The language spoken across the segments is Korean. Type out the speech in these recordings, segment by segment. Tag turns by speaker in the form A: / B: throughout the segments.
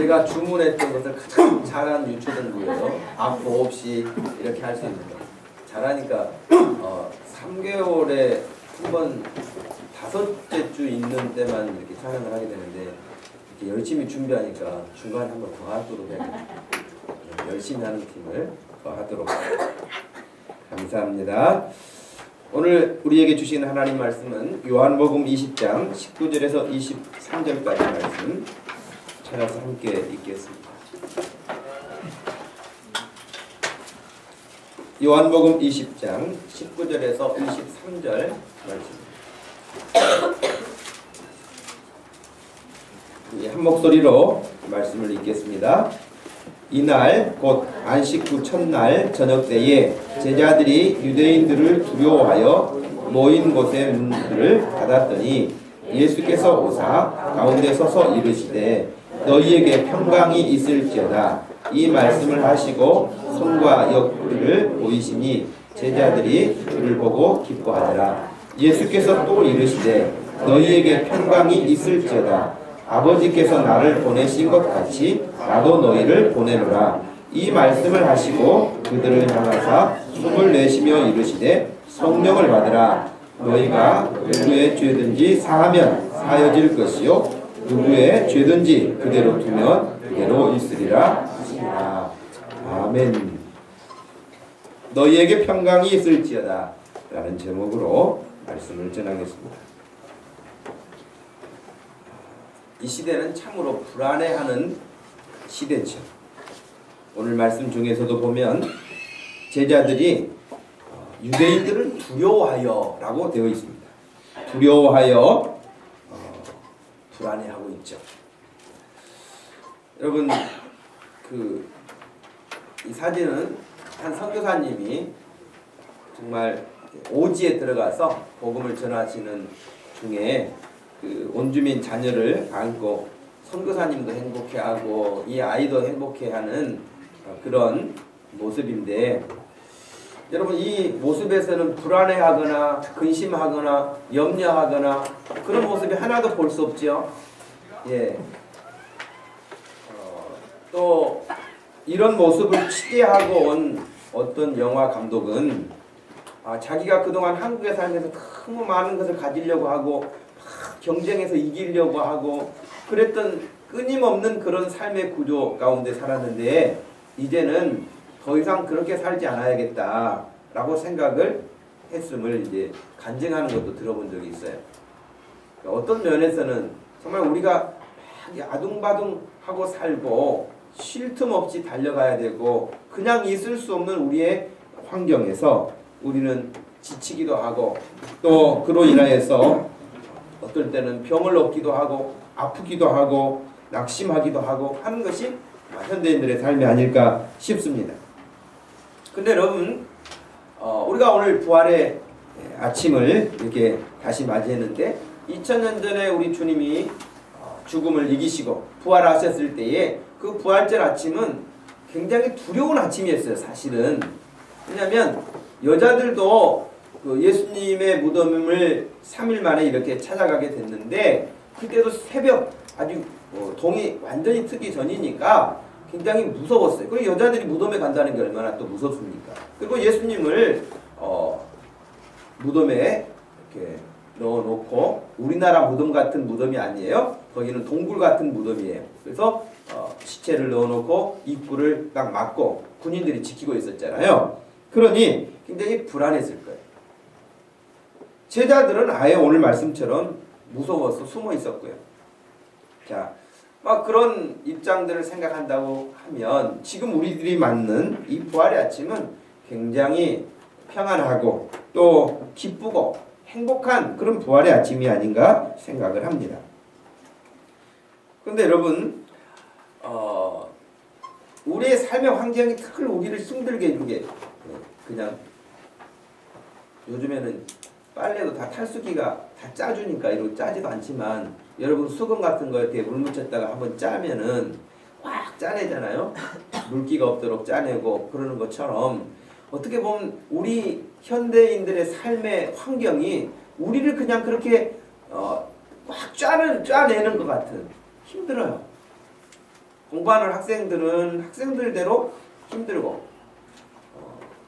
A: 제가 주문했던 것을 가장 잘한 유초등부예요. 악보 없이 이렇게 할 수 있는 거. 잘하니까 3개월에 한 번 5째 주 있는 때만 이렇게 촬영을 하게 되는데 이렇게 열심히 준비하니까 중간에 한 번 더 하도록 해야겠다. 열심히 하는 팀을 더 하도록 감사합니다. 오늘 우리에게 주신 하나님 말씀은 요한복음 20장 19절에서 23절까지 말씀 찾아서 함께 읽겠습니다. 요한복음 20장 19절에서 23절 말씀. 한 목소리로 말씀을 읽겠습니다. 이날 곧 안식 후 첫날 저녁 때에 제자들이 유대인들을 두려워하여 모인 곳의 문들을 닫았더니 예수께서 오사 가운데 서서 이르시되 너희에게 평강이 있을지어다. 이 말씀을 하시고 손과 옆구리를 보이시니 제자들이 주를 보고 기뻐하더라. 예수께서 또 이르시되 너희에게 평강이 있을지어다. 아버지께서 나를 보내신 것 같이 나도 너희를 보내노라. 이 말씀을 하시고 그들을 향하사 숨을 내쉬며 이르시되 성령을 받으라. 너희가 누구의 죄든지 사하면 사여질 것이요 누구의 죄든지 그대로 두면 그대로 있으리라 하시니라. 아멘. 너희에게 평강이 있을지어다 라는 제목으로 말씀을 전하겠습니다. 이 시대는 참으로 불안해하는 시대죠. 오늘 말씀 중에서도 보면 제자들이 유대인들을 두려워하여 라고 되어 있습니다. 두려워하여 불안해하고 있죠. 여러분 이 사진은 한 선교사님이 정말 오지에 들어가서 복음을 전하시는 중에 원주민 자녀를 안고 선교사님도 행복해하고 이 아이도 행복해하는 그런 모습인데, 여러분 이 모습에서는 불안해하거나 근심하거나 염려하거나 그런 모습이 하나도 볼 수 없죠. 예. 또 이런 모습을 취재하고 온 어떤 영화 감독은 자기가 그동안 한국에 살면서 너무 많은 것을 가지려고 하고 경쟁에서 이기려고 하고 그랬던 끊임없는 그런 삶의 구조 가운데 살았는데 이제는 더 이상 그렇게 살지 않아야겠다라고 생각을 했음을 이제 간증하는 것도 들어본 적이 있어요. 어떤 면에서는 정말 우리가 막 아둥바둥하고 살고 쉴 틈 없이 달려가야 되고 그냥 있을 수 없는 우리의 환경에서 우리는 지치기도 하고 또 그로 인하여서 어떨 때는 병을 얻기도 하고 아프기도 하고 낙심하기도 하고 하는 것이 현대인들의 삶이 아닐까 싶습니다. 근데 여러분 우리가 오늘 부활의 아침을 이렇게 다시 맞이했는데 2000년 전에 우리 주님이 죽음을 이기시고 부활하셨을 때에 그 부활절 아침은 굉장히 두려운 아침이었어요. 사실은. 왜냐하면 여자들도 그 예수님의 무덤을 3일 만에 이렇게 찾아가게 됐는데 그때도 새벽 아주 동이 완전히 트기 전이니까 굉장히 무서웠어요. 그리고 여자들이 무덤에 간다는 게 얼마나 또 무섭습니까? 그리고 예수님을 무덤에 이렇게 넣어놓고 우리나라 무덤 같은 무덤이 아니에요. 거기는 동굴 같은 무덤이에요. 그래서 시체를 넣어놓고 입구를 딱 막고 군인들이 지키고 있었잖아요. 그러니 굉장히 불안했을 거예요. 제자들은 아예 오늘 말씀처럼 무서워서 숨어 있었고요. 자, 막 그런 입장들을 생각한다고 하면 지금 우리들이 맞는 이 부활의 아침은 굉장히 평안하고 또 기쁘고 행복한 그런 부활의 아침이 아닌가 생각을 합니다. 그런데 여러분 우리의 삶의 환경이 늘 우리를 힘들게 해주게 그냥 요즘에는 빨래도 다 탈수기가 다 짜주니까 이러고 짜지도 않지만 여러분 수건 같은 거 이렇게 물 묻혔다가 한번 짜면은 확 짜내잖아요. 물기가 없도록 짜내고 그러는 것처럼 어떻게 보면 우리 현대인들의 삶의 환경이 우리를 그냥 그렇게 꽉 짜내는 것 같은 힘들어요. 공부하는 학생들은 학생들대로 힘들고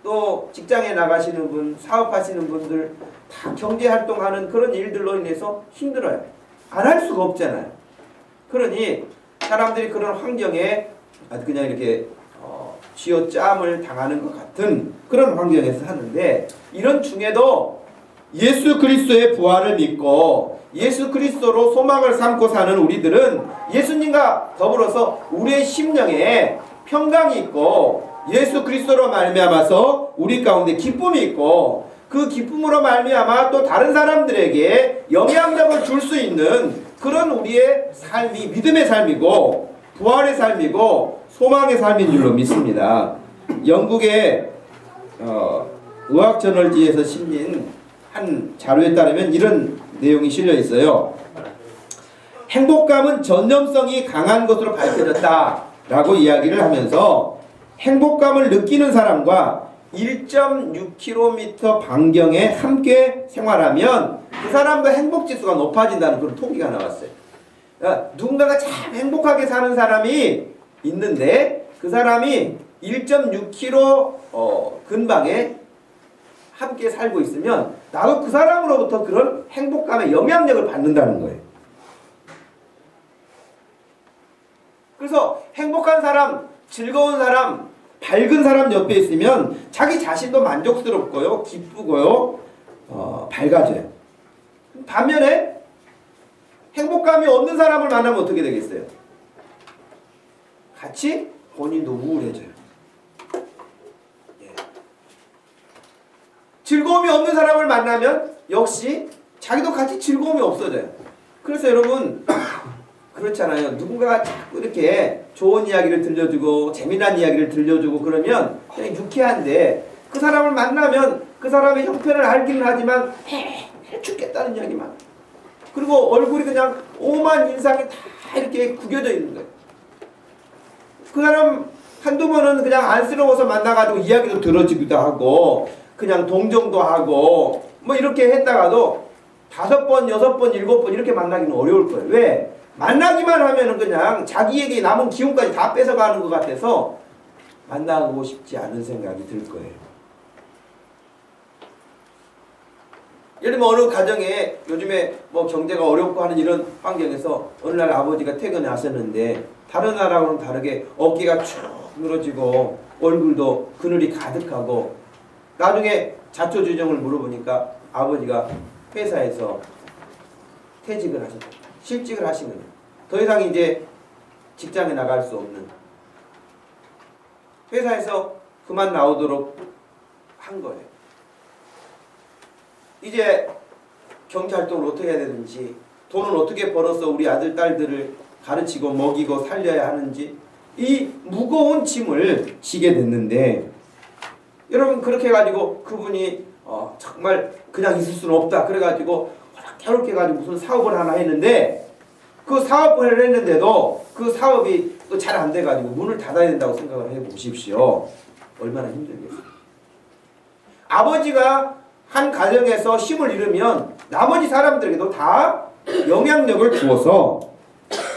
A: 또 직장에 나가시는 분, 사업하시는 분들 다 경제활동하는 그런 일들로 인해서 힘들어요. 안 할 수가 없잖아요. 그러니 사람들이 그런 환경에 아주 그냥 이렇게 쥐어짬을 당하는 것 같은 그런 환경에서 사는데, 이런 중에도 예수 그리스도의 부활을 믿고 예수 그리스도로 소망을 삼고 사는 우리들은 예수님과 더불어서 우리의 심령에 평강이 있고 예수 그리스도로 말미암아서 우리 가운데 기쁨이 있고 그 기쁨으로 말미암아 또 다른 사람들에게 영향력을 줄 수 있는 그런 우리의 삶이 믿음의 삶이고 부활의 삶이고 소망의 삶인 줄로 믿습니다. 영국의 의학저널지에서 실린 한 자료에 따르면 이런 내용이 실려 있어요. 행복감은 전염성이 강한 것으로 밝혀졌다라고 이야기를 하면서 행복감을 느끼는 사람과 1.6km 반경에 함께 생활하면 그 사람도 행복지수가 높아진다는 그런 통계가 나왔어요. 그러니까 누군가가 참 행복하게 사는 사람이 있는데 그 사람이 1.6km 근방에 함께 살고 있으면 나도 그 사람으로부터 그런 행복감의 영향력을 받는다는 거예요. 그래서 행복한 사람, 즐거운 사람, 밝은 사람 옆에 있으면 자기 자신도 만족스럽고요, 기쁘고요, 밝아져요. 반면에 행복감이 없는 사람을 만나면 어떻게 되겠어요? 같이 본인도 우울해져요. 예. 즐거움이 없는 사람을 만나면 역시 자기도 같이 즐거움이 없어져요. 그래서 여러분 그렇잖아요. 누군가가 자꾸 이렇게 좋은 이야기를 들려주고 재미난 이야기를 들려주고 그러면 그냥 유쾌한데 그 사람을 만나면 그 사람의 형편을 알기는 하지만 해 죽겠다는 이야기만, 그리고 얼굴이 그냥 오만 인상이 다 이렇게 구겨져 있는 거예요. 그 사람 한두 번은 그냥 안쓰러워서 만나가지고 이야기도 들어주기도 하고 그냥 동정도 하고 뭐 이렇게 했다가도 5번, 6번, 7번 이렇게 만나기는 어려울 거예요. 왜? 만나기만 하면은 그냥 자기에게 남은 기운까지 다 뺏어가는 것 같아서 만나고 싶지 않은 생각이 들 거예요. 예를 들면 어느 가정에 요즘에 뭐 경제가 어렵고 하는 이런 환경에서 어느 날 아버지가 퇴근하셨는데 다른 나라와는 다르게 어깨가 쭉 늘어지고 얼굴도 그늘이 가득하고 나중에 자초지종을 물어보니까 아버지가 회사에서 퇴직을 하셨다. 실직을 하시는 거예요. 더 이상 이제 직장에 나갈 수 없는, 회사에서 그만 나오도록 한 거예요. 이제 경제활동을 어떻게 해야 되는지, 돈을 어떻게 벌어서 우리 아들 딸들을 가르치고 먹이고 살려야 하는지 이 무거운 짐을 지게 됐는데, 여러분 그렇게 해가지고 그분이 정말 그냥 있을 수는 없다 그래가지고 어렵게 해가지고 무슨 사업을 하나 했는데 그 사업을 했는데도 그 사업이 또 잘 안 돼가지고 문을 닫아야 된다고 생각을 해보십시오. 얼마나 힘들겠어요. 아버지가 한 가정에서 힘을 잃으면 나머지 사람들에게도 다 영향력을 주어서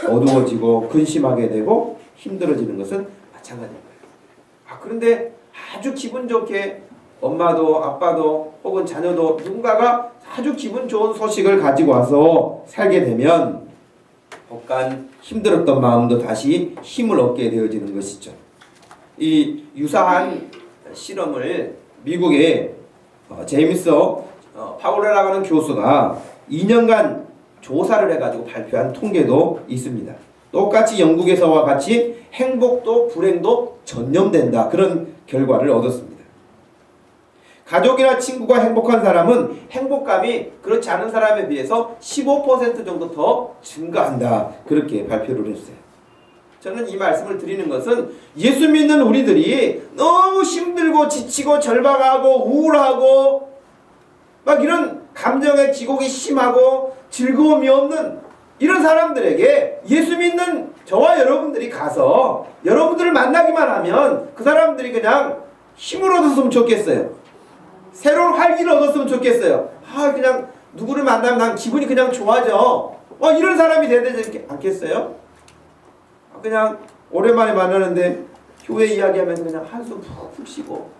A: 어두워지고 근심하게 되고 힘들어지는 것은 마찬가지인 거예요. 그런데 아주 기분 좋게 엄마도 아빠도 혹은 자녀도 누군가가 아주 기분 좋은 소식을 가지고 와서 살게 되면 잠깐 힘들었던 마음도 다시 힘을 얻게 되어지는 것이죠. 이 유사한 실험을 미국의 제임스 파울러라고 하는 교수가 2년간 조사를 해가지고 발표한 통계도 있습니다. 똑같이 영국에서와 같이 행복도 불행도 전염된다, 그런 결과를 얻었습니다. 가족이나 친구가 행복한 사람은 행복감이 그렇지 않은 사람에 비해서 15% 정도 더 증가한다, 그렇게 발표를 했어요. 저는 이 말씀을 드리는 것은 예수 믿는 우리들이 너무 힘들고 지치고 절박하고 우울하고 막 이런 감정의 기복이 심하고 즐거움이 없는 이런 사람들에게 예수 믿는 저와 여러분들이 가서 여러분들을 만나기만 하면 그 사람들이 그냥 힘을 얻었으면 좋겠어요. 새로운 활기를 얻었으면 좋겠어요. 그냥 누구를 만나면 난 기분이 그냥 좋아져. 이런 사람이 되야 되지 않겠어요? 그냥 오랜만에 만나는데 교회 이야기하면서 그냥 한숨 푹푹 쉬고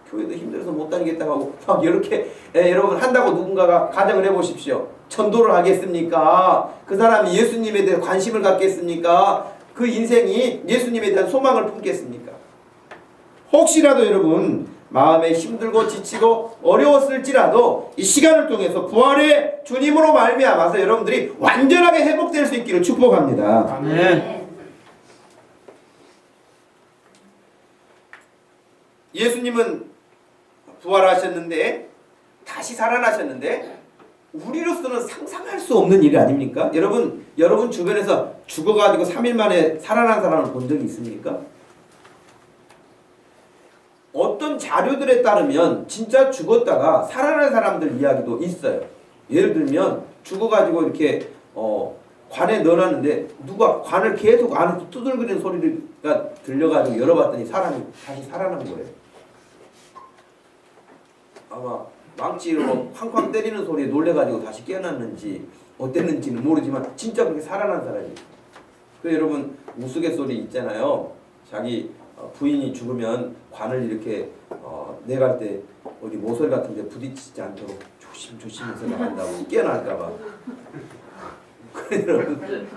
A: 교회도 힘들어서 못 다니겠다고 하고 막 이렇게 여러분 한다고 누군가가 가정을 해보십시오. 전도를 하겠습니까? 그 사람이 예수님에 대해 관심을 갖겠습니까? 그 인생이 예수님에 대한 소망을 품겠습니까? 혹시라도 여러분 마음에 힘들고 지치고 어려웠을지라도 이 시간을 통해서 부활의 주님으로 말미암아서 여러분들이 완전하게 회복될 수 있기를 축복합니다.
B: 아멘.
A: 예수님은 부활하셨는데 다시 살아나셨는데 우리로서는 상상할 수 없는 일이 아닙니까? 여러분 주변에서 죽어가지고 3일 만에 살아난 사람을 본 적이 있습니까? 어떤 자료들에 따르면 진짜 죽었다가 살아난 사람들 이야기도 있어요. 예를 들면 죽어가지고 이렇게 관에 넣어놨는데 누가 관을 계속 안에서 두들거리는 소리가 들려가지고 열어봤더니 사람이 다시 살아난 거예요. 아마 망치로 쾅쾅 때리는 소리에 놀래가지고 다시 깨어났는지 어땠는지는 모르지만 진짜 그렇게 살아난 사람이에요. 그래서 여러분 우스갯소리 있잖아요. 자기 부인이 죽으면 관을 이렇게 내갈 때 어디 모서리 같은 데 부딪히지 않도록 조심조심해서 나간다고 깨어날까봐. 그래 여러분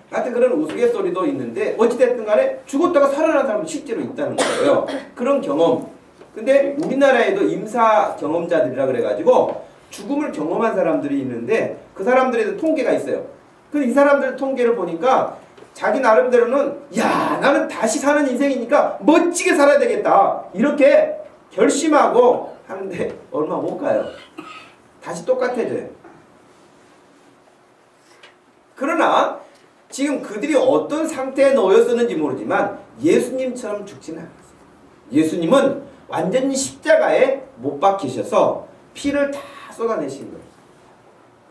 A: 하여튼 그런 우스갯소리도 있는데 어찌됐든 간에 죽었다가 살아난 사람도 실제로 있다는 거예요. 그런 경험. 근데 우리나라에도 임사 경험자들이라 그래가지고 죽음을 경험한 사람들이 있는데 그 사람들에 대한 통계가 있어요. 그 이 사람들 통계를 보니까 자기 나름대로는 야 나는 다시 사는 인생이니까 멋지게 살아야 되겠다 이렇게 결심하고 하는데 얼마 못 가요. 다시 똑같아져요. 그러나 지금 그들이 어떤 상태에 놓였었는지 모르지만 예수님처럼 죽지는 않았어요. 예수님은 완전히 십자가에 못 박히셔서 피를 다 쏟아내신 거예요.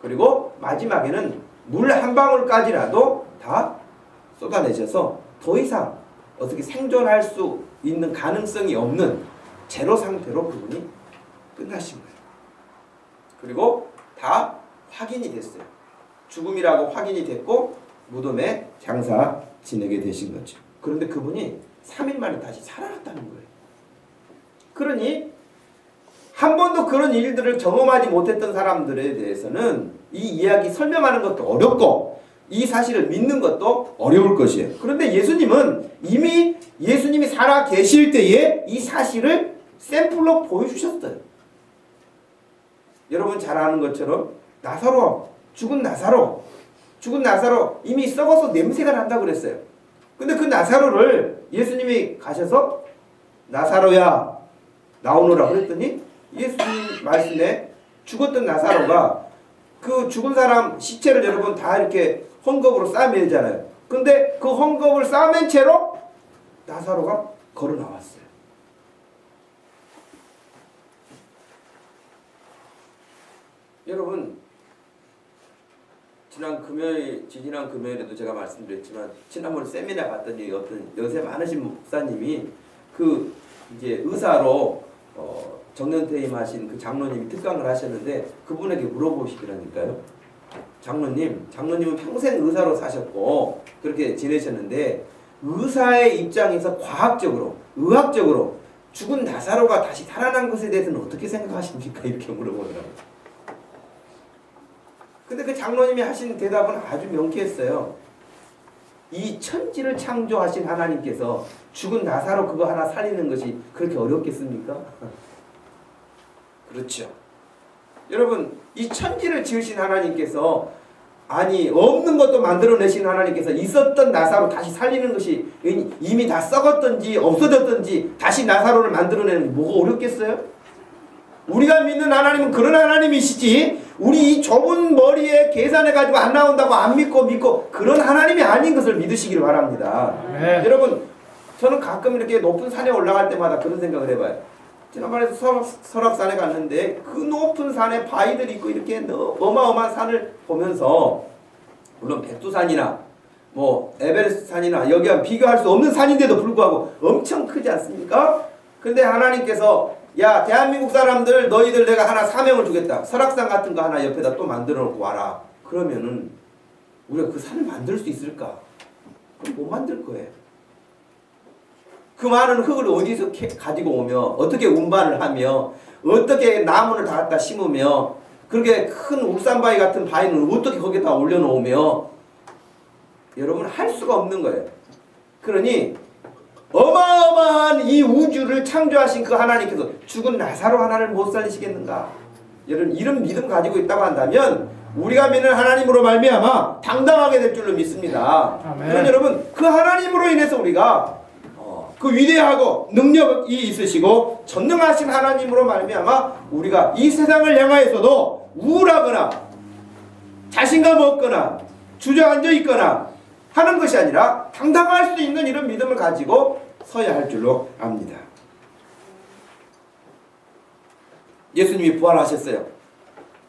A: 그리고 마지막에는 물 한 방울까지라도 다 쏟아내셔서 더 이상 어떻게 생존할 수 있는 가능성이 없는 제로 상태로 그분이 끝나신 거예요. 그리고 다 확인이 됐어요. 죽음이라고 확인이 됐고 무덤에 장사 지내게 되신 거죠. 그런데 그분이 3일 만에 다시 살아났다는 거예요. 그러니 한 번도 그런 일들을 경험하지 못했던 사람들에 대해서는 이 이야기 설명하는 것도 어렵고 이 사실을 믿는 것도 어려울 것이에요. 그런데 예수님은 이미 예수님이 살아 계실 때에 이 사실을 샘플로 보여주셨어요. 여러분 잘 아는 것처럼 죽은 나사로 이미 썩어서 냄새가 난다고 그랬어요. 근데 그 나사로를 예수님이 가셔서 나사로야 나오너라 그랬더니 예수님 말씀에 죽었던 나사로가 그 죽은 사람 시체를 여러분 다 이렇게 헝겊으로 싸매잖아요. 근데 그 헝겊을 싸맨 채로 나사로가 걸어 나왔어요. 여러분 지지난 금요일에도 제가 말씀드렸지만 지난번 세미나 갔더니 어떤 연세 많으신 목사님이 그 이제 의사로 정년퇴임하신 그 장로님이 특강을 하셨는데 그분에게 물어보시더라니까요. 장로님은 평생 의사로 사셨고 그렇게 지내셨는데 의사의 입장에서 과학적으로 의학적으로 죽은 나사로가 다시 살아난 것에 대해서는 어떻게 생각하십니까? 이렇게 물어보더라고요. 근데 그 장로님이 하신 대답은 아주 명쾌했어요. 이 천지를 창조하신 하나님께서 죽은 나사로 그거 하나 살리는 것이 그렇게 어렵겠습니까? 그렇죠. 여러분 이 천지를 지으신 하나님께서 아니 없는 것도 만들어내신 하나님께서 있었던 나사로 다시 살리는 것이 이미 다 썩었던지 없어졌던지 다시 나사로를 만들어내는 게 뭐가 어렵겠어요? 우리가 믿는 하나님은 그런 하나님이시지 우리 이 좁은 머리에 계산해가지고 안 나온다고 안 믿고 그런 하나님이 아닌 것을 믿으시기를 바랍니다. 네. 여러분 저는 가끔 이렇게 높은 산에 올라갈 때마다 그런 생각을 해봐요. 지난번에 설악산에 갔는데 그 높은 산에 바위들이 있고 이렇게 어마어마한 산을 보면서 물론 백두산이나 뭐 에베레스트 산이나 여기와 비교할 수 없는 산인데도 불구하고 엄청 크지 않습니까? 근데 하나님께서 야 대한민국 사람들 너희들 내가 하나 사명을 주겠다. 설악산 같은 거 하나 옆에다 또 만들어 놓고 와라. 그러면은 우리가 그 산을 만들 수 있을까? 그럼 못 만들 거예요. 그 많은 흙을 어디서 가지고 오며 어떻게 운반을 하며 어떻게 나무를 다 갖다 심으며 그렇게 큰 울산바위 같은 바위는 어떻게 거기다 올려놓으며 여러분 할 수가 없는 거예요. 그러니 어마어마한 이 우주를 창조하신 그 하나님께서 죽은 라사로 하나를 못 살리시겠는가? 여러분 이런 믿음 가지고 있다고 한다면 우리가 믿는 하나님으로 말미암아 당당하게 될 줄로 믿습니다. 그런 여러분 그 하나님으로 인해서 우리가 그 위대하고 능력이 있으시고 전능하신 하나님으로 말미암아 우리가 이 세상을 향하여서도 우울하거나 자신감 없거나 주저앉아 있거나 하는 것이 아니라 당당할 수 있는 이런 믿음을 가지고 서야 할 줄로 압니다. 예수님이 부활하셨어요.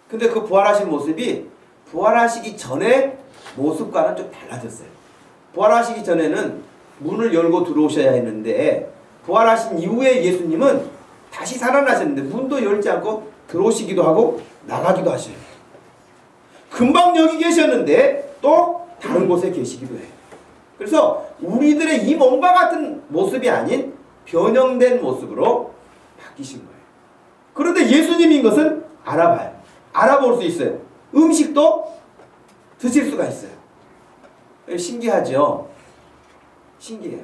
A: 근데 그 부활하신 모습이 부활하시기 전의 모습과는 좀 달라졌어요. 부활하시기 전에는 문을 열고 들어오셔야 했는데 부활하신 이후에 예수님은 다시 살아나셨는데 문도 열지 않고 들어오시기도 하고 나가기도 하셔요. 금방 여기 계셨는데 또 다른 곳에 계시기도 해요. 그래서 우리들의 이 몸과 같은 모습이 아닌 변형된 모습으로 바뀌신 거예요. 그런데 예수님인 것은 알아봐요. 알아볼 수 있어요. 음식도 드실 수가 있어요. 신기하죠? 신기해요.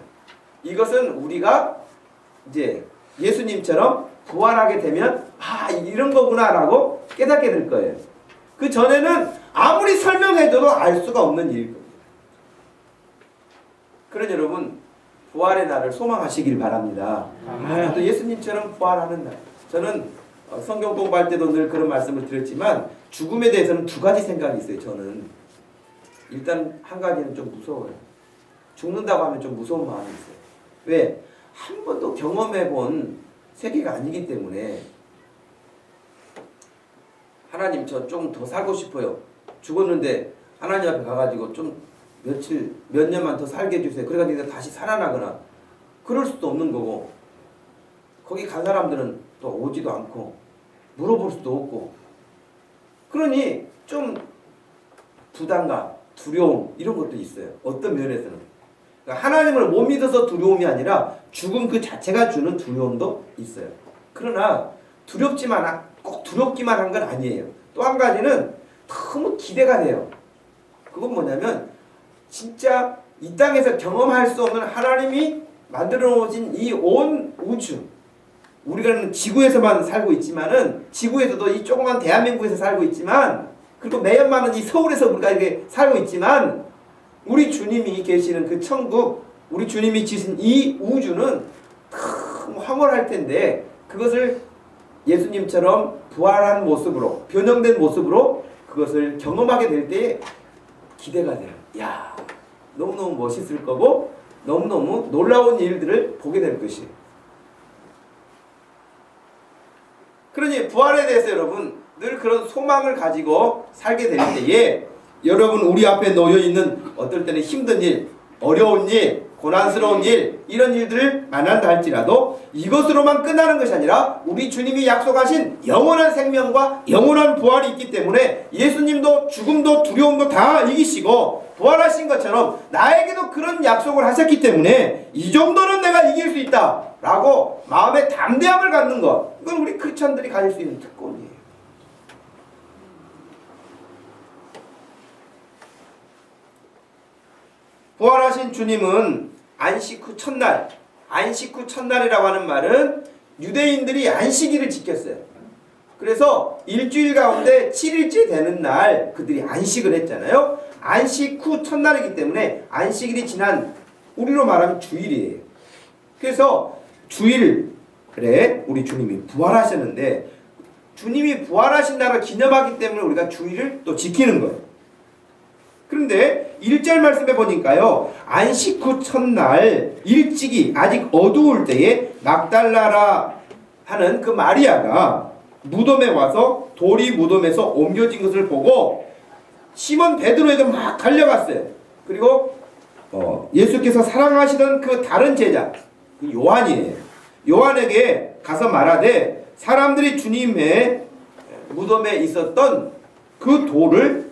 A: 이것은 우리가 이제 예수님처럼 부활하게 되면 이런 거구나 라고 깨닫게 될 거예요. 그 전에는 아무리 설명해줘도 알 수가 없는 일일 겁니다. 그런 여러분 부활의 날을 소망하시길 바랍니다. 또 예수님처럼 부활하는 날. 저는 성경 공부할 때도 늘 그런 말씀을 드렸지만 죽음에 대해서는 두 가지 생각이 있어요. 저는 일단 한 가지는 좀 무서워요. 죽는다고 하면 좀 무서운 마음이 있어요. 왜? 한 번도 경험해본 세계가 아니기 때문에 하나님 저 좀 더 살고 싶어요. 죽었는데 하나님 앞에 가가지고 좀 며칠 몇 년만 더 살게 해주세요. 그래가지고 다시 살아나거나 그럴 수도 없는 거고 거기 간 사람들은 또 오지도 않고 물어볼 수도 없고 그러니 좀 부담감, 두려움 이런 것도 있어요. 어떤 면에서는 그러니까 하나님을 못 믿어서 두려움이 아니라 죽음 그 자체가 주는 두려움도 있어요. 그러나 두렵지만 꼭 두렵기만 한 건 아니에요. 또 한 가지는 너무 기대가 돼요. 그건 뭐냐면 진짜 이 땅에서 경험할 수 없는 하나님이 만들어 놓으신 이 온 우주 우리가 지구에서만 살고 있지만은 지구에서도 이 조그만 대한민국에서 살고 있지만 그리고 매년 많은 이 서울에서 우리가 이렇게 살고 있지만 우리 주님이 계시는 그 천국 우리 주님이 지신 이 우주는 참 황홀할 텐데 그것을 예수님처럼 부활한 모습으로 변형된 모습으로 그것을 경험하게 될 때에 기대가 돼요. 야, 너무너무 멋있을 거고 너무너무 놀라운 일들을 보게 될 것이에요. 그러니 부활에 대해서 여러분 늘 그런 소망을 가지고 살게 될 때에 여러분 우리 앞에 놓여있는 어떨 때는 힘든 일, 어려운 일, 고난스러운 일 이런 일들을 만난다 할지라도 이것으로만 끝나는 것이 아니라 우리 주님이 약속하신 영원한 생명과 영원한 부활이 있기 때문에 예수님도 죽음도 두려움도 다 이기시고 부활하신 것처럼 나에게도 그런 약속을 하셨기 때문에 이 정도는 내가 이길 수 있다 라고 마음의 담대함을 갖는 것 이건 우리 크리스천들이 가질 수 있는 특권이에요. 부활하신 주님은 안식 후 첫날, 안식 후 첫날이라고 하는 말은 유대인들이 안식일을 지켰어요. 그래서 일주일 가운데 7일째 되는 날 그들이 안식을 했잖아요. 안식 후 첫날이기 때문에 안식일이 지난 우리로 말하면 주일이에요. 그래서 주일에 우리 주님이 부활하셨는데 주님이 부활하신 날을 기념하기 때문에 우리가 주일을 또 지키는 거예요. 그런데 1절 말씀에 보니까요. 안식 후 첫날 일찍이 아직 어두울 때에 막달라라 하는 그 마리아가 무덤에 와서 돌이 무덤에서 옮겨진 것을 보고 시몬 베드로에게 막 달려갔어요. 그리고 예수께서 사랑하시던 그 다른 제자 그 요한이에요. 요한에게 가서 말하되 사람들이 주님의 무덤에 있었던 그 돌을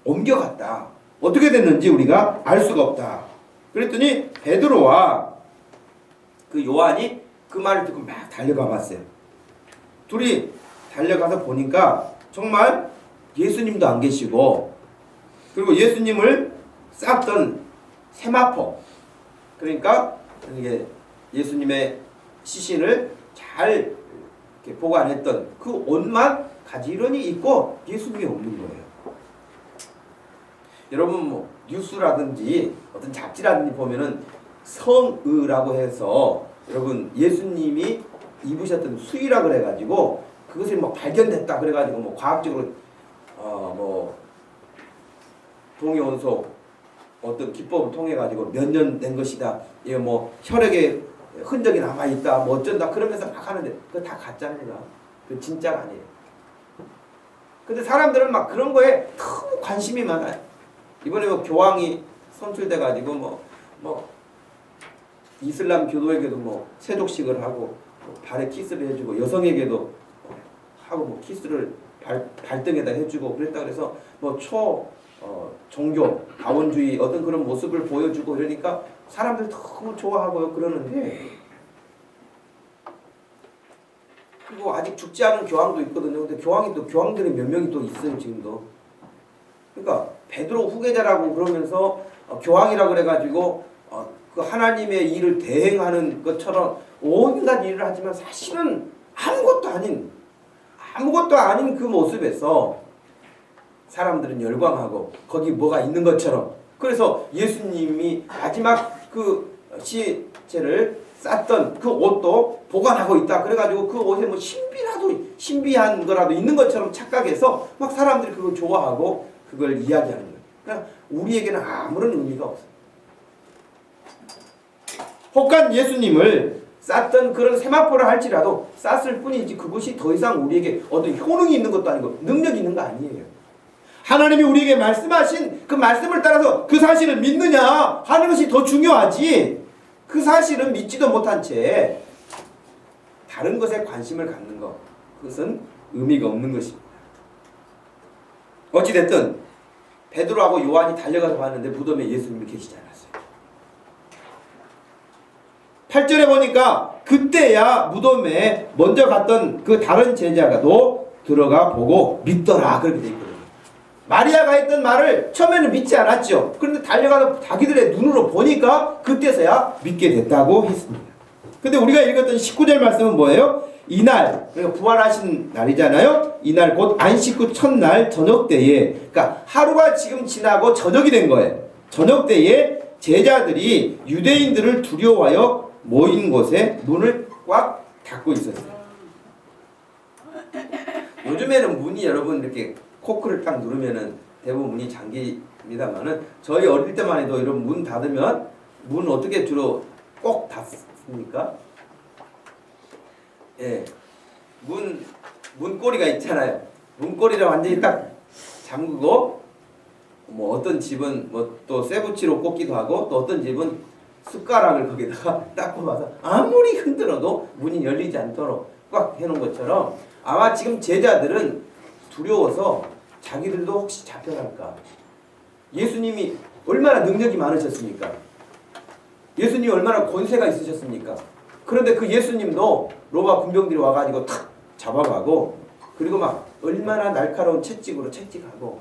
A: 옮겨갔다. 어떻게 됐는지 우리가 알 수가 없다. 그랬더니 베드로와 그 요한이 그 말을 듣고 막 달려가 봤어요. 둘이 달려가서 보니까 정말 예수님도 안 계시고, 그리고 예수님을 쌌던 세마포, 그러니까 이게 예수님의 시신을 잘 이렇게 보관했던 그 옷만 가지런히 입고 예수님이 없는 거예요. 여러분 뭐 뉴스라든지 어떤 잡지라든지 보면은 성의라고 해서 여러분 예수님이 입으셨던 수의라 그래가지고 그것이 뭐 발견됐다 그래가지고 뭐 과학적으로 뭐 동의원소 어떤 기법을 통해 가지고 몇 년 된 것이다. 이거 뭐 혈액에 흔적이 남아 있다. 뭐 어쩐다. 그러면서 막 하는데 그거 다 가짜입니다. 그 진짜가 아니에요. 근데 사람들은 막 그런 거에 너무 관심이 많아요. 이번에 뭐 교황이 선출돼 가지고 뭐 이슬람 교도에게도 뭐 세족식을 하고 뭐 발에 키스를 해주고 여성에게도 하고 뭐 키스를 발등에다 해주고 그랬다 그래서 뭐 종교 다원주의 어떤 그런 모습을 보여주고 이러니까 사람들 너무 좋아하고요 그러는데, 그리고 아직 죽지 않은 교황도 있거든요. 근데 교황들이 몇 명이 또 있어요 지금도. 그러니까 베드로 후계자라고 그러면서 교황이라고 그래가지고 그 하나님의 일을 대행하는 것처럼 온갖 일을 하지만 사실은 아무것도 아닌 그 모습에서 사람들은 열광하고 거기 뭐가 있는 것처럼. 그래서 예수님이 마지막 그 시체를 쌌던 그 옷도 보관하고 있다. 그래가지고 그 옷에 뭐 신비한 거라도 있는 것처럼 착각해서 막 사람들이 그걸 좋아하고 그걸 이야기하는 거예요. 그러니까 우리에게는 아무런 의미가 없어요. 혹한 예수님을 쌌던 그런 세마포를 할지라도 쌌을 뿐이지 그것이 더 이상 우리에게 어떤 효능이 있는 것도 아니고 능력이 있는 거 아니에요. 하나님이 우리에게 말씀하신 그 말씀을 따라서 그 사실을 믿느냐 하는 것이 더 중요하지, 그 사실은 믿지도 못한 채 다른 것에 관심을 갖는 것, 그것은 의미가 없는 것입니다. 어찌됐든 베드로하고 요한이 달려가서 봤는데 무덤에 예수님이 계시지 않았어요. 8절에 보니까 그때야 무덤에 먼저 갔던 그 다른 제자가도 들어가 보고 믿더라 그렇게 돼 있거든요. 마리아가 했던 말을 처음에는 믿지 않았죠. 그런데 달려가서 자기들의 눈으로 보니까 그때서야 믿게 됐다고 했습니다. 근데 우리가 읽었던 19절 말씀은 뭐예요? 이날, 그러니까 부활하신 날이잖아요. 이날 곧 안식 후 첫날 저녁 때에, 그러니까 하루가 지금 지나고 저녁이 된 거예요. 저녁 때에 제자들이 유대인들을 두려워하여 모인 곳에 문을 꽉 닫고 있었어요. 요즘에는 문이 여러분 이렇게 코크를 딱 누르면은 대부분 문이 잠깁니다만은 저희 어릴 때만 해도 이런 문 닫으면 문 어떻게 주로 꼭 닫습니까? 예, 문고리가 있잖아요. 문고리를 완전히 딱 잠그고, 뭐 어떤 집은 뭐 또 쇠붙이로 꽂기도 하고, 또 어떤 집은 숟가락을 거기다가 딱 꼽아서 아무리 흔들어도 문이 열리지 않도록 꽉 해놓은 것처럼 아마 지금 제자들은 두려워서 자기들도 혹시 잡혀갈까. 예수님이 얼마나 능력이 많으셨습니까? 예수님이 얼마나 권세가 있으셨습니까? 그런데 그 예수님도 로마 군병들이 와가지고 탁 잡아가고, 그리고 막 얼마나 날카로운 채찍으로 채찍하고,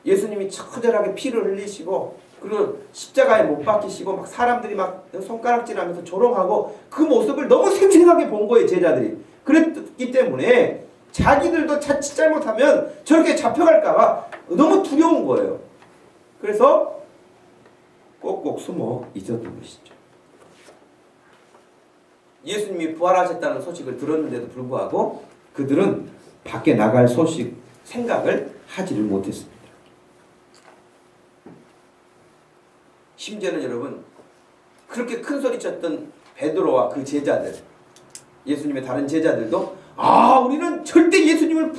A: 예수님이 처절하게 피를 흘리시고, 그리고 십자가에 못 박히시고 막 사람들이 막 손가락질하면서 조롱하고, 그 모습을 너무 생생하게 본 거예요 제자들이. 그랬기 때문에 자기들도 자칫 잘못하면 저렇게 잡혀갈까봐 너무 두려운 거예요. 그래서 꼭꼭 숨어 있었던 것이죠. 예수님이 부활하셨다는 소식을 들었는데도 불구하고 그들은 밖에 나갈 생각을 하지를 못했습니다. 심지어는 여러분, 그렇게 큰 소리 쳤던 베드로와 그 제자들, 예수님의 다른 제자들도 우리는 절대 예수님을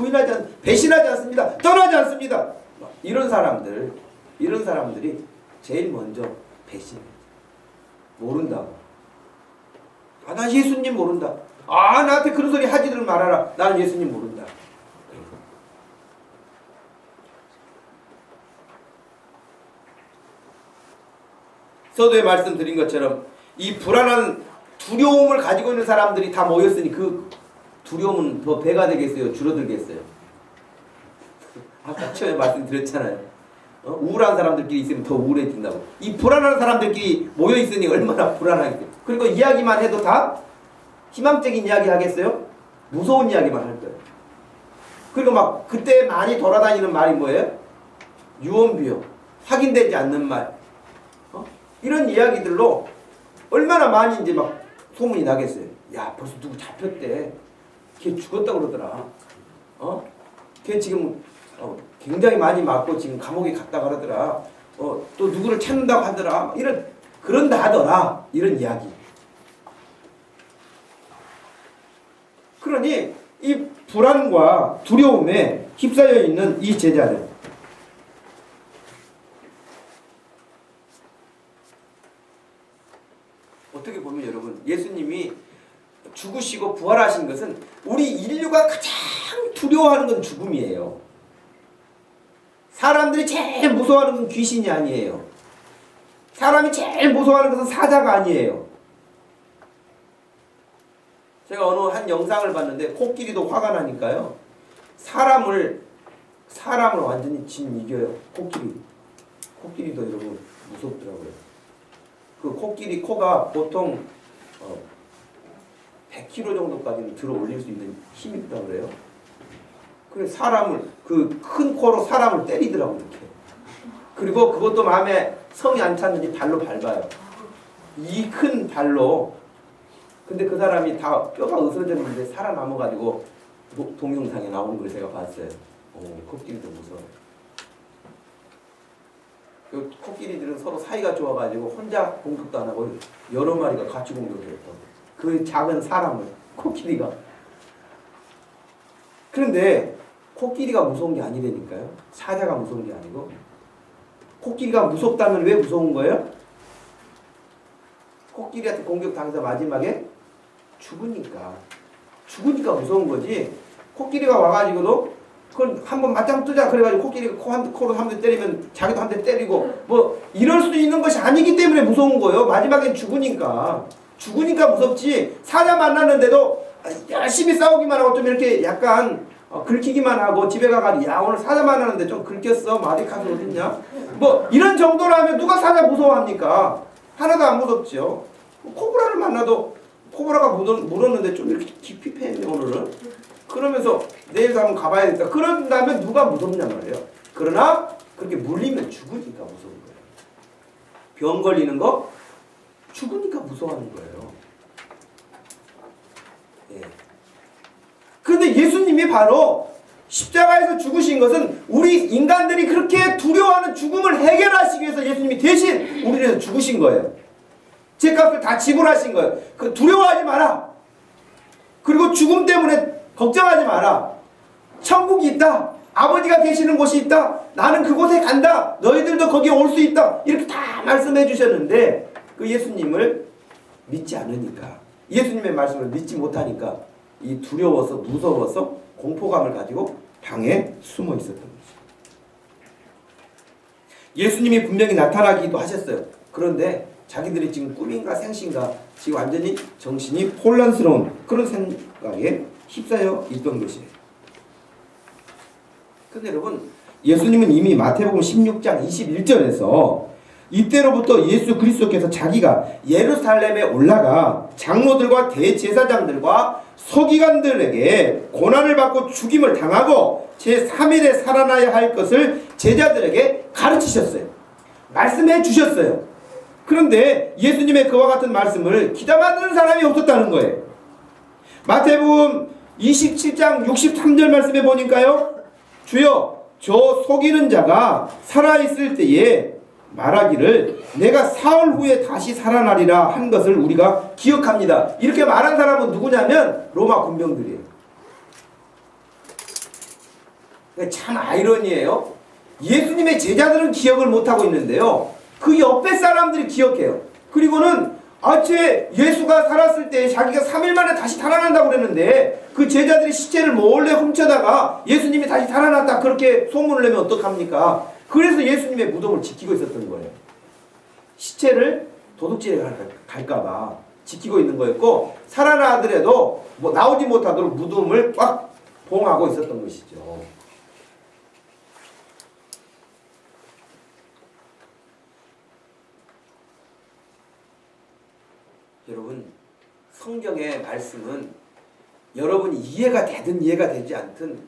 A: 배신하지 않습니다. 떠나지 않습니다. 이런 사람들이 제일 먼저 배신해요. 모른다고. 나 예수님 모른다. 나한테 그런 소리 하지들 말아라. 나는 예수님 모른다. 서두에 말씀드린 것처럼 이 불안한 두려움을 가지고 있는 사람들이 다 모였으니 그 두려움은 더 배가 되겠어요? 줄어들겠어요? 아까 처음에 말씀드렸잖아요. 우울한 사람들끼리 있으면 더 우울해진다고. 이 불안한 사람들끼리 모여있으니 얼마나 불안하겠어요. 그리고 이야기만 해도 다 희망적인 이야기 하겠어요? 무서운 이야기만 할 거예요. 그리고 막 그때 많이 돌아다니는 말이 뭐예요? 유언비어, 확인되지 않는 말, 이런 이야기들로 얼마나 많이 이제 막 소문이 나겠어요. 야, 벌써 누구 잡혔대. 걔 죽었다고 그러더라. 걔 지금 굉장히 많이 맞고 지금 감옥에 갔다 그러더라. 또 누구를 찾는다고 하더라. 이런, 그런다 하더라. 이런 이야기. 그러니 이 불안과 두려움에 휩싸여 있는 이 제자들, 어떻게 보면 여러분, 예수님이 죽으시고 부활하신 것은 우리 인류가 가장 두려워하는 건 죽음이에요. 사람들이 제일 무서워하는 건 귀신이 아니에요. 사람이 제일 무서워하는 것은 사자가 아니에요. 제가 어느 한 영상을 봤는데 코끼리도 화가 나니까요, 사람을 완전히 이겨요. 코끼리도 여러분 무섭더라고요. 그 코끼리 코가 보통 100kg 정도까지는 들어 올릴 수 있는 힘이 있다고 그래요. 그래 사람을, 그 큰 코로 사람을 때리더라고 이렇게. 그리고 그것도 마음에 성이 안 찼는지 발로 밟아요. 이 큰 발로. 근데 그 사람이 다 뼈가 으스러졌는데 살아남아가지고 동영상에 나오는 걸 제가 봤어요. 코끼리도 무서워요. 그 코끼리들은 서로 사이가 좋아가지고 혼자 공격도 안 하고 여러 마리가 같이 공격을 했다고. 그 작은 사람을, 코끼리가. 그런데 코끼리가 무서운 게 아니라니까요. 사자가 무서운 게 아니고. 코끼리가 무섭다면 왜 무서운 거예요? 코끼리한테 공격당해서 마지막에 죽으니까 무서운 거지. 코끼리가 와가지고도 그걸 한번 맞짱 뜨자 그래가지고 코끼리가 코로 한 대 때리면 자기도 한 대 때리고 뭐 이럴 수 있는 것이 아니기 때문에 무서운 거예요. 마지막엔 죽으니까 무섭지. 사자 만났는데도 열심히 싸우기만 하고 좀 이렇게 약간 긁히기만 하고 집에 가가지고 야 오늘 사자 만났는데 좀 긁혔어. 마디카스 어딨냐? 뭐 이런 정도라면 누가 사자 무서워합니까? 하나도 안 무섭죠. 코브라를 만나도 코브라가 물었는데 좀 이렇게 깊이 패했네 오늘은. 그러면서 내일도 한번 가봐야겠다. 그런다면 누가 무섭냐 말이에요. 그러나 그렇게 물리면 죽으니까 무서운 거예요. 병 걸리는 거 죽으니까 무서워하는 거예요. 예. 그런데 예수님이 바로 십자가에서 죽으신 것은 우리 인간들이 그렇게 두려워하는 죽음을 해결하시기 위해서 예수님이 대신 우리를 위해서 죽으신 거예요. 죄값을 다 지불하신 거예요. 그 두려워하지 마라. 그리고 죽음 때문에 걱정하지 마라. 천국이 있다. 아버지가 계시는 곳이 있다. 나는 그곳에 간다. 너희들도 거기에 올 수 있다. 이렇게 다 말씀해 주셨는데 그 예수님을 믿지 않으니까, 예수님의 말씀을 믿지 못하니까 이 두려워서 무서워서 공포감을 가지고 방에 숨어 있었던 거죠. 예수님이 분명히 나타나기도 하셨어요. 그런데 자기들이 지금 꿈인가 생신가 지금 완전히 정신이 혼란스러운 그런 생각에 휩싸여 있던 것이에요. 근데 여러분, 예수님은 이미 마태복음 16장 21절에서 이때로부터 예수 그리스도께서 자기가 예루살렘에 올라가 장로들과 대제사장들과 서기관들에게 고난을 받고 죽임을 당하고 제3일에 살아나야 할 것을 제자들에게 가르치셨어요. 말씀해 주셨어요. 그런데 예수님의 그와 같은 말씀을 귀담아 듣는 사람이 없었다는 거예요. 마태복음 27장 63절 말씀해 보니까요. 주여 저 속이는 자가 살아있을 때에 말하기를 내가 사흘 후에 다시 살아나리라 한 것을 우리가 기억합니다. 이렇게 말한 사람은 누구냐면 로마 군병들이에요. 참 아이러니해요. 예수님의 제자들은 기억을 못하고 있는데요. 그 옆에 사람들이 기억해요. 그리고는 예수가 살았을 때 자기가 3일 만에 다시 살아난다고 그랬는데 그 제자들이 시체를 몰래 훔쳐다가 예수님이 다시 살아났다 그렇게 소문을 내면 어떡합니까? 그래서 예수님의 무덤을 지키고 있었던 거예요. 시체를 도둑질에 갈까봐 지키고 있는 거였고, 살아나더라도 뭐 나오지 못하도록 무덤을 꽉 봉하고 있었던 것이죠. 여러분, 성경의 말씀은 여러분이 이해가 되든 이해가 되지 않든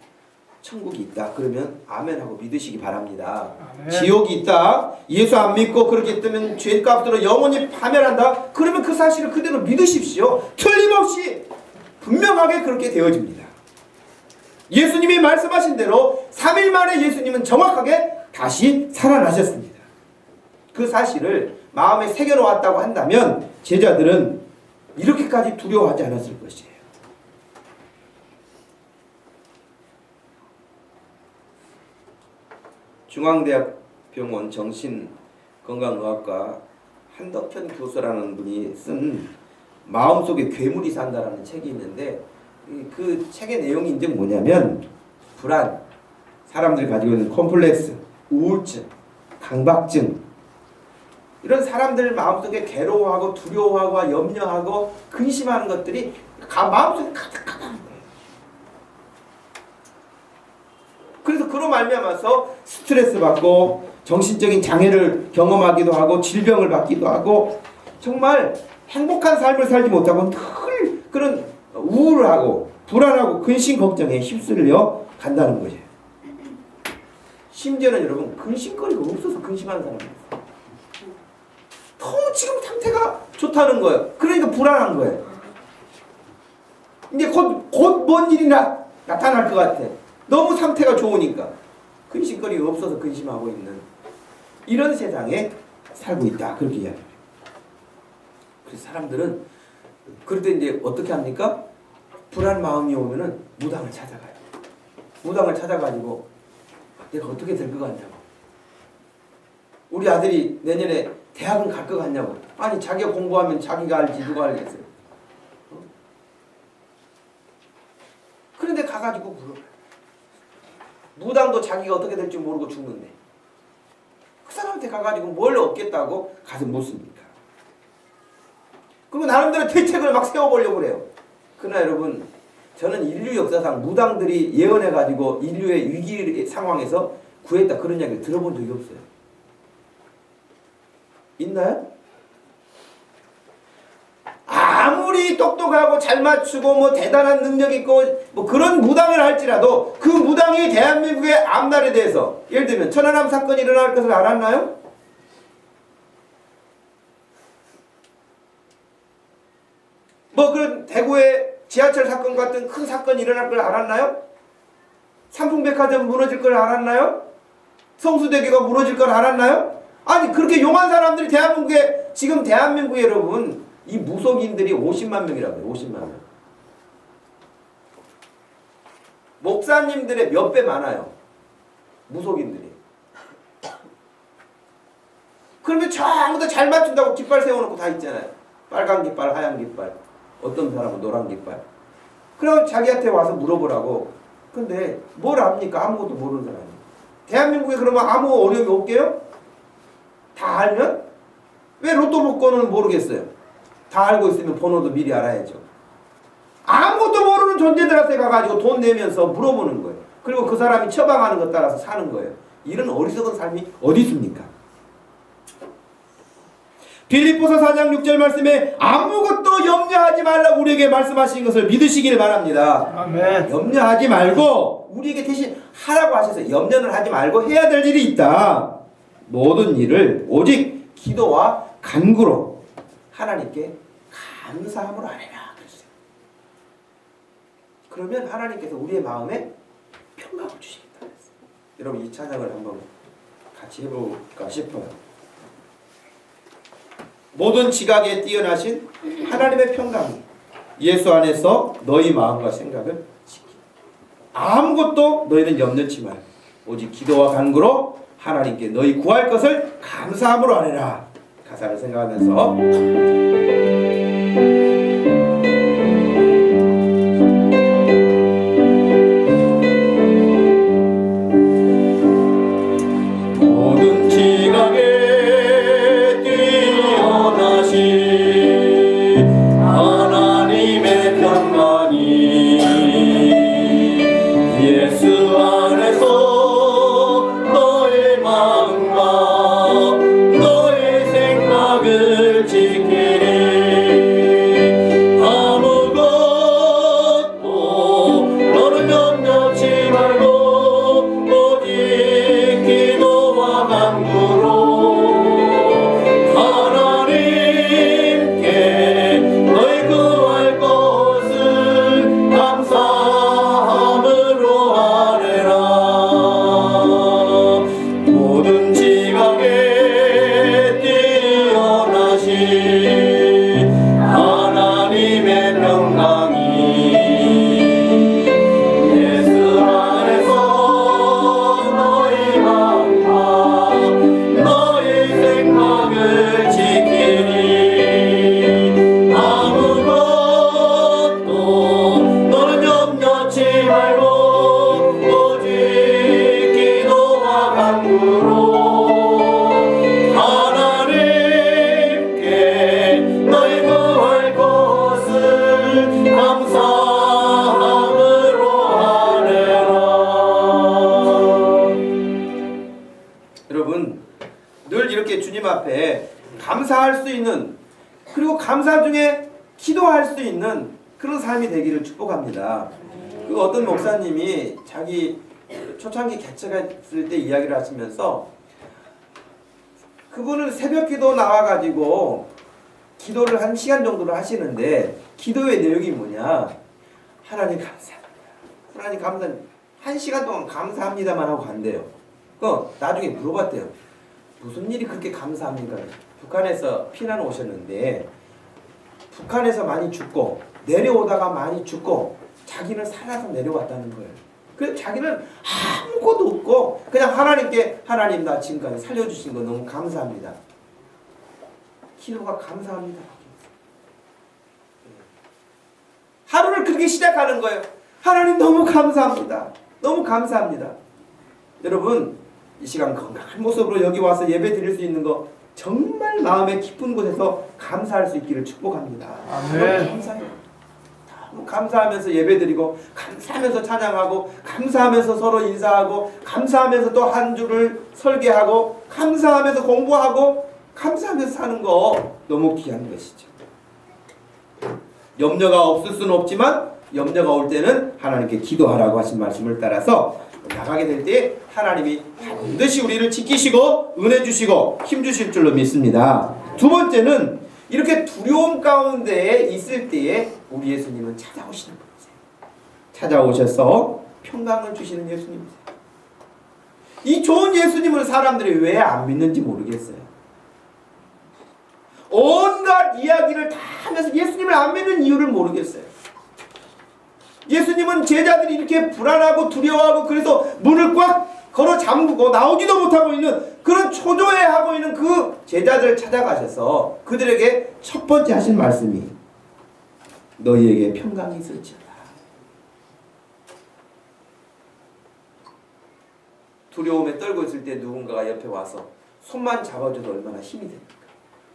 A: 천국이 있다 그러면 아멘하고 믿으시기 바랍니다. 아멘. 지옥이 있다, 예수 안 믿고 그렇게 뜨면 죄값으로 영원히 파멸한다, 그러면 그 사실을 그대로 믿으십시오. 틀림없이 분명하게 그렇게 되어집니다. 예수님이 말씀하신 대로 3일 만에 예수님은 정확하게 다시 살아나셨습니다. 그 사실을 마음에 새겨놓았다고 한다면 제자들은 이렇게까지 두려워하지 않았을 것이에요. 중앙대학병원 정신건강의학과 한덕현 교수라는 분이 쓴 마음속에 괴물이 산다라는 책이 있는데, 그 책의 내용이 이제 뭐냐면 불안, 사람들이 가지고 있는 콤플렉스, 우울증, 강박증, 이런 사람들 마음속에 괴로워하고 두려워하고 염려하고 근심하는 것들이 마음속에 가득하다는 거예요. 그래서 그로 말미암아서 스트레스 받고 정신적인 장애를 경험하기도 하고 질병을 받기도 하고 정말 행복한 삶을 살지 못하고 늘 그런 우울하고 불안하고 근심 걱정에 휩쓸려 간다는 거예요. 심지어는 여러분 근심거리가 없어서 근심하는 사람이 있어요. 너무 지금 상태가 좋다는 거예요. 그러니까 불안한 거예요. 이제 곧 뭔 일이 나타날 것 같아. 너무 상태가 좋으니까 근심거리가 없어서 근심하고 있는 이런 세상에 살고 있다, 그렇게 이야기해요. 그래서 사람들은 그럴 때 이제 어떻게 합니까? 불안 마음이 오면은 무당을 찾아가요. 무당을 찾아가지고 내가 어떻게 될 것 같냐고, 우리 아들이 내년에 대학은 갈 것 같냐고. 아니 자기가 공부하면 자기가 알지 누가 알겠어요. 그런데 가가지고 물어봐요. 무당도 자기가 어떻게 될지 모르고 죽는데 그 사람한테 가가지고 뭘 얻겠다고 가서 묻습니까? 그리고 나름대로 대책을 막 세워보려고 그래요. 그러나 여러분, 저는 인류 역사상 무당들이 예언해가지고 인류의 위기 상황에서 구했다 그런 이야기를 들어본 적이 없어요. 있나요? 아무리 똑똑하고 잘 맞추고 뭐 대단한 능력 있고 뭐 그런 무당을 할지라도 그 무당이 대한민국의 앞날에 대해서, 예를 들면 천안함 사건이 일어날 것을 알았나요? 뭐 그런 대구의 지하철 사건 같은 큰 사건이 일어날 걸 알았나요? 삼풍백화점 무너질 걸 알았나요? 성수대교가 무너질 걸 알았나요? 아니 그렇게 용한 사람들이 대한민국에, 지금 대한민국에 여러분 이 무속인들이 50만 명이라고요. 50만 명. 목사님들의 몇 배 많아요. 무속인들이. 그러면 전부 다 잘 맞춘다고 깃발 세워놓고 다 있잖아요. 빨간 깃발, 하얀 깃발, 어떤 사람은 노란 깃발. 그럼 자기한테 와서 물어보라고. 근데 뭘 압니까? 아무것도 모르는 사람이. 대한민국에 그러면 아무 어려움이 없게요? 다 알면? 왜 로또 복권은 모르겠어요? 다 알고 있으면 번호도 미리 알아야죠. 아무것도 모르는 존재들한테 가가지고 돈 내면서 물어보는 거예요. 그리고 그 사람이 처방하는 것 따라서 사는 거예요. 이런 어리석은 삶이 어디 있습니까? 빌립보서 4장 6절 말씀에 아무것도 염려하지 말라고 우리에게 말씀하신 것을 믿으시길 바랍니다. 아멘. 염려하지 말고 우리에게 대신 하라고 하셔서 염려를 하지 말고 해야 될 일이 있다. 모든 일을 오직 기도와 간구로 하나님께 감사함으로 하리라 그랬어요. 그러면 하나님께서 우리의 마음에 평강을 주시겠다 그랬어요. 여러분 이 찬양을 한번 같이 해볼까 싶어요. 모든 지각에 뛰어나신 하나님의 평강이 예수 안에서 너희 마음과 생각을 지키라. 아무것도 너희는 염려치 말고 오직 기도와 간구로 하나님께 너희 구할 것을 감사함으로 하리라. 가사를 생각하면서 모든 지각에
B: 안에서 너의 마음과 너의 생각을 지키리. 아무것도 너를 염려치 말고 오직 기도와 간구로 하나님께 너희 구할 것을 감사함으로 하래라. 모든 지각에 뛰어나신 하나님의 평강이 예수 안에서 너희 마음과 너희 생각을 지키리. 아무것도 너는 염려치 말고 오직 기도와 간구로 하나님께 너희 구할 것을 감사함으로 하래라.
A: 여러분, 늘 이렇게 주님 앞에 감사할 수 있는, 그리고 감사 중에 기도할 수 있는 그런 삶이 되기를 축복합니다. 그 어떤 목사님이 자기 초창기 개척했을 때 이야기를 하시면서, 그분은 새벽 기도 나와가지고 기도를 1시간 정도를 하시는데, 기도의 내용이 뭐냐, 하나님 감사합니다, 하나님 감사합니다, 1시간 동안 감사합니다만 하고 간대요. 나중에 물어봤대요. 무슨 일이 그렇게 감사합니까? 북한에서 피난 오셨는데 북한에서 많이 죽고 내려오다가 많이 죽고 자기는 살아서 내려왔다는 거예요. 그래서 자기는 아무것도 없고 그냥 하나님께, 하나님 나 지금까지 살려주신 거 너무 감사합니다. 기도가 감사합니다. 하루를 그렇게 시작하는 거예요. 하나님 너무 감사합니다. 너무 감사합니다. 여러분, 이 시간 건강한 모습으로 여기 와서 예배 드릴 수 있는 거 정말 마음의 깊은 곳에서 감사할 수 있기를 축복합니다.
B: 아멘.
A: 감사해요. 너무 감사하면서 예배 드리고, 감사하면서 찬양하고, 감사하면서 서로 인사하고, 감사하면서 또 한 주를 설계하고, 감사하면서 공부하고, 감사하면서 사는 거 너무 귀한 것이죠. 염려가 없을 수는 없지만 염려가 올 때는 하나님께 기도하라고 하신 말씀을 따라서 나가게 될 때 하나님이 반드시 우리를 지키시고 은혜 주시고 힘 주실 줄로 믿습니다. 두 번째는 이렇게 두려움 가운데 있을 때에 우리 예수님은 찾아오시는 분이세요. 찾아오셔서 평강을 주시는 예수님이세요. 이 좋은 예수님을 사람들이 왜 안 믿는지 모르겠어요. 온갖 이야기를 다 하면서 예수님을 안 믿는 이유를 모르겠어요. 예수님은 제자들이 이렇게 불안하고 두려워하고 그래서 문을 꽉 걸어 잠그고 나오지도 못하고 있는 그런 초조해하고 있는 그 제자들을 찾아가셔서 그들에게 첫 번째 하신 말씀이 너희에게 평강이 있을지어다. 두려움에 떨고 있을 때 누군가가 옆에 와서 손만 잡아줘도 얼마나 힘이 됩니까?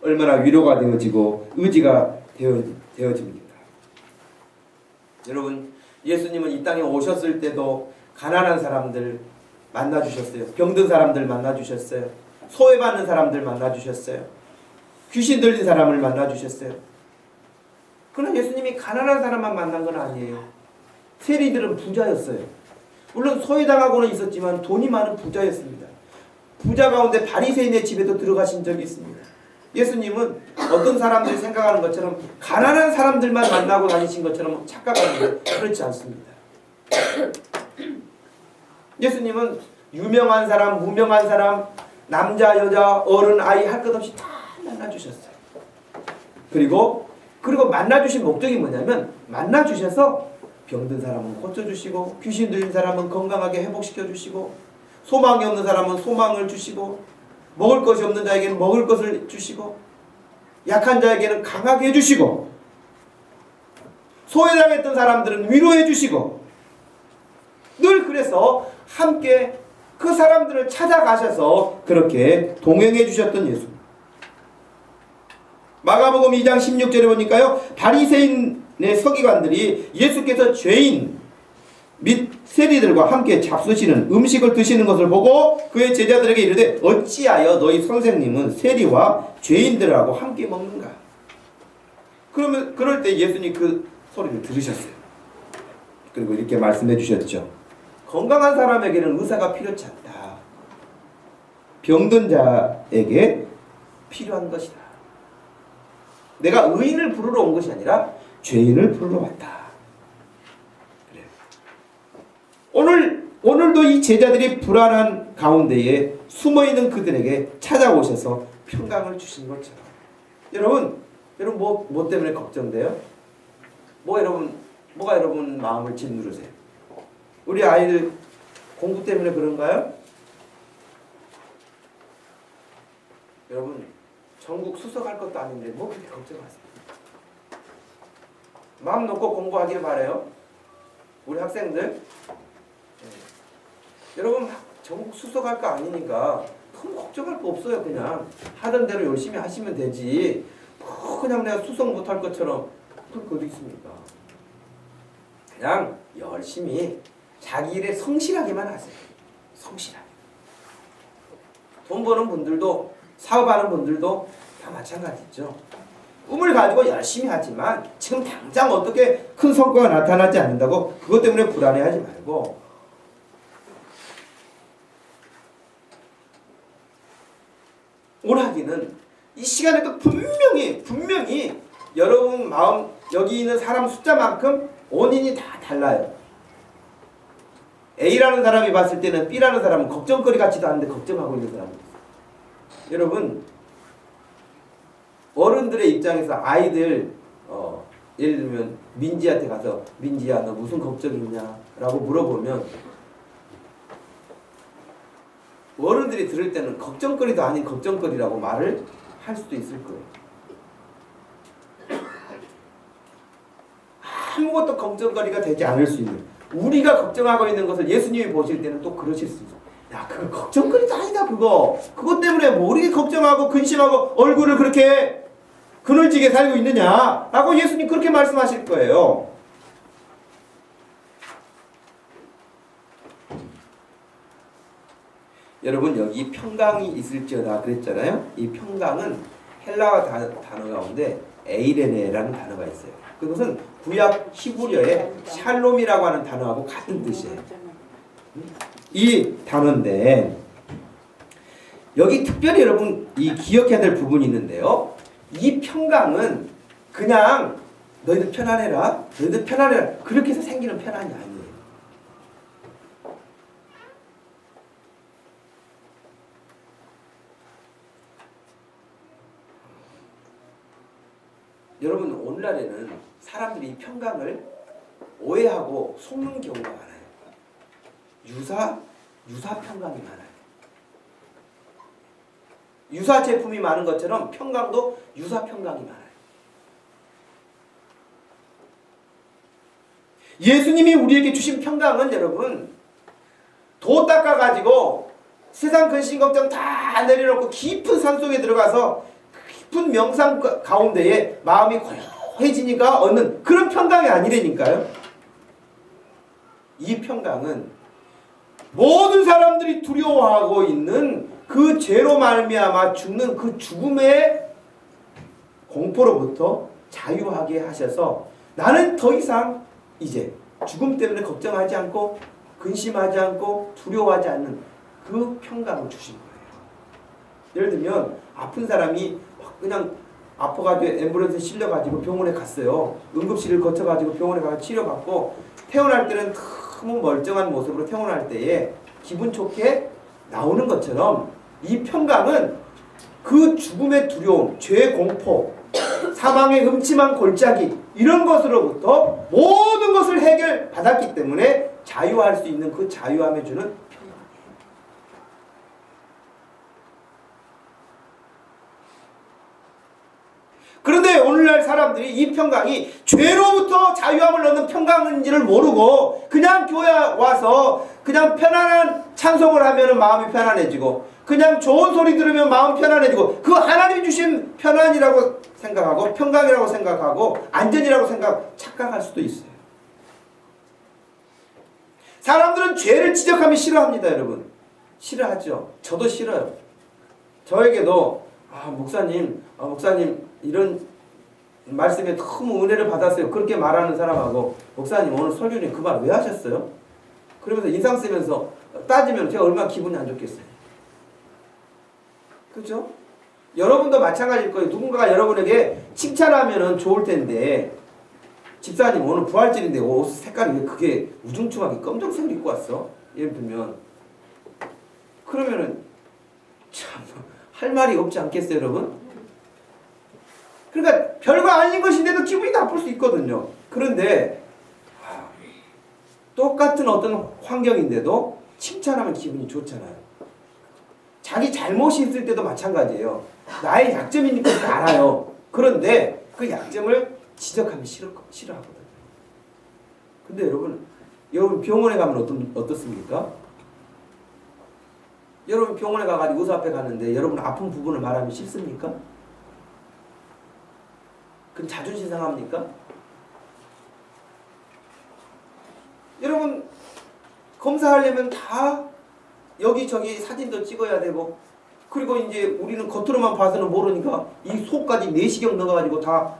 A: 얼마나 위로가 되어지고 의지가 되어집니까? 여러분, 예수님은 이 땅에 오셨을 때도 가난한 사람들 만나주셨어요. 병든 사람들 만나주셨어요. 소외받는 사람들 만나주셨어요. 귀신 들린 사람을 만나주셨어요. 그러나 예수님이 가난한 사람만 만난 건 아니에요. 세리들은 부자였어요. 물론 소외당하고는 있었지만 돈이 많은 부자였습니다. 부자 가운데 바리새인의 집에도 들어가신 적이 있습니다. 예수님은 어떤 사람들이 생각하는 것처럼 가난한 사람들만 만나고 다니신 것처럼 착각하는데 그렇지 않습니다. 예수님은 유명한 사람, 무명한 사람, 남자, 여자, 어른, 아이 할 것 없이 다 만나주셨어요. 그리고 만나주신 목적이 뭐냐면 만나주셔서 병든 사람은 고쳐주시고 귀신 들린 사람은 건강하게 회복시켜주시고 소망이 없는 사람은 소망을 주시고 먹을 것이 없는 자에게는 먹을 것을 주시고 약한 자에게는 강하게 해주시고 소외당했던 사람들은 위로해 주시고 늘 그래서 함께 그 사람들을 찾아가셔서 그렇게 동행해 주셨던 예수. 마가복음 2장 16절에 보니까요, 바리새인의 서기관들이 예수께서 죄인 및 세리들과 함께 잡수시는 음식을 드시는 것을 보고 그의 제자들에게 이르되 어찌하여 너희 선생님은 세리와 죄인들하고 함께 먹는가? 그러면 그럴 때 예수님 그 소리를 들으셨어요. 그리고 이렇게 말씀해 주셨죠. 건강한 사람에게는 의사가 필요치 않다. 병든 자에게 필요한 것이다. 내가 의인을 부르러 온 것이 아니라 죄인을 부르러 왔다. 그래. 오늘도 이 제자들이 불안한 가운데에 숨어있는 그들에게 찾아오셔서 평강을 주신 것처럼. 여러분 뭐 때문에 걱정돼요? 뭐가 여러분 마음을 짓누르세요? 우리 아이들 공부 때문에 그런가요? 여러분 전국 수석할 것도 아닌데 뭐 그렇게 걱정하세요? 마음 놓고 공부하기를 바라요. 우리 학생들 여러분 전국 수석할 거 아니니까 너무 걱정할 거 없어요. 그냥 하던 대로 열심히 하시면 되지. 뭐 그냥 내가 수석 못할 것처럼 그럴 거 어디 있습니까? 그냥 열심히 자기 일에 성실하게만 하세요. 성실하게. 돈 버는 분들도 사업하는 분들도 다 마찬가지죠. 꿈을 가지고 열심히 하지만 지금 당장 어떻게 큰 성과가 나타나지 않는다고 그것 때문에 불안해하지 말고 오라기는 이 시간에도 분명히 여러분 마음 여기 있는 사람 숫자만큼 원인이 다 달라요. A라는 사람이 봤을 때는 B라는 사람은 걱정거리 같지도 않은데 걱정하고 있는 사람이 있어요. 여러분 어른들의 입장에서 아이들 예를 들면 민지한테 가서 민지야 너 무슨 걱정이 있냐 라고 물어보면 어른들이 들을 때는 걱정거리도 아닌 걱정거리라고 말을 할 수도 있을 거예요. 아무것도 걱정거리가 되지 않을 수 있는 우리가 걱정하고 있는 것을 예수님이 보실 때는 또 그러실 수 있어요. 야 그거 걱정거리도 아니다 그것 때문에 뭐 우리 걱정하고 근심하고 얼굴을 그렇게 그늘지게 살고 있느냐 라고 예수님 그렇게 말씀하실 거예요. 여러분 여기 평강이 있을지어다 그랬잖아요. 이 평강은 헬라어 단어 가운데 에이레네라는 단어가 있어요. 그것은 구약 히브리어의 샬롬이라고 하는 단어하고 같은 뜻이에요. 이 단어인데 여기 특별히 여러분 이 기억해야 될 부분이 있는데요. 이 평강은 그냥 너희들 편안해라 그렇게 해서 생기는 편안이 아니에요. 여러분 오늘날에는 사람들이 이 평강을 오해하고 속는 경우가 많아요. 유사 평강이 많아요. 유사 제품이 많은 것처럼 평강도 유사 평강이 많아요. 예수님이 우리에게 주신 평강은 여러분 도 닦아가지고 세상 근심 걱정 다 내려놓고 깊은 산속에 들어가서 깊은 명상 가운데에 마음이 고요해지니까 얻는 그런 평강이 아니라니까요. 이 평강은 모든 사람들이 두려워하고 있는 그 죄로 말미암아 죽는 그 죽음의 공포로부터 자유하게 하셔서 나는 더 이상 이제 죽음 때문에 걱정하지 않고 근심하지 않고 두려워하지 않는 그 평강을 주신 거예요. 예를 들면 아픈 사람이 그냥 아파가지고 앰뷸런스에 실려가지고 병원에 갔어요. 응급실을 거쳐가지고 병원에 가서 치료받고 태어날 때는 너무 멀쩡한 모습으로 태어날 때에 기분 좋게 나오는 것처럼 이 평강은 그 죽음의 두려움, 죄의 공포, 사망의 음침한 골짜기 이런 것으로부터 모든 것을 해결받았기 때문에 자유할 수 있는 그 자유함에 주는 평강. 그런데 오늘날 사람들이 이 평강이 죄로부터 자유함을 얻는 평강인지를 모르고 그냥 교회 와서 그냥 편안한 찬송을 하면 마음이 편안해지고 그냥 좋은 소리 들으면 마음 편안해지고 그 하나님이 주신 편안이라고 생각하고 평강이라고 생각하고 안전이라고 착각할 수도 있어요. 사람들은 죄를 지적하면 싫어합니다, 여러분. 싫어하죠. 저도 싫어요. 저에게도 목사님 이런 말씀에 너무 은혜를 받았어요. 그렇게 말하는 사람하고 목사님 오늘 설교님 그 말 왜 하셨어요? 그러면서 인상 쓰면서 따지면 제가 얼마나 기분이 안 좋겠어요. 그렇죠? 여러분도 마찬가지일 거예요. 누군가가 여러분에게 칭찬하면 좋을 텐데 집사님 오늘 부활절인데 옷 색깔이 왜 그게 우중충하게 검정색을 입고 왔어? 예를 들면 그러면은 참 할 말이 없지 않겠어요, 여러분? 그러니까 별거 아닌 것인데도 기분이 나쁠 수 있거든요. 그런데 똑같은 어떤 환경인데도 칭찬하면 기분이 좋잖아요. 자기 잘못이 있을 때도 마찬가지예요. 나의 약점이니까 알아요. 그런데 그 약점을 지적하면 싫어하거든요. 근데 여러분 병원에 가면 어떻습니까? 여러분 병원에 가가지고 의사 앞에 갔는데 여러분 아픈 부분을 말하면 싫습니까? 그럼 자존심 상합니까? 여러분 검사하려면 다 여기저기 사진도 찍어야 되고 그리고 이제 우리는 겉으로만 봐서는 모르니까 이 속까지 내시경 넣어가지고 다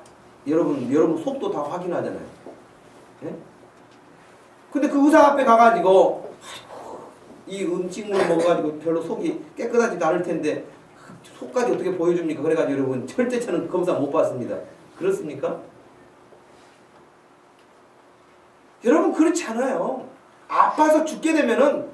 A: 여러분 속도 다 확인하잖아요. 예? 근데 그 의사 앞에 가가지고 이 음식물 먹어가지고 별로 속이 깨끗하지도 않을 텐데 속까지 어떻게 보여줍니까? 그래가지고 여러분 절대 저는 검사 못 받습니다. 그렇습니까? 여러분 그렇지 않아요. 아파서 죽게 되면은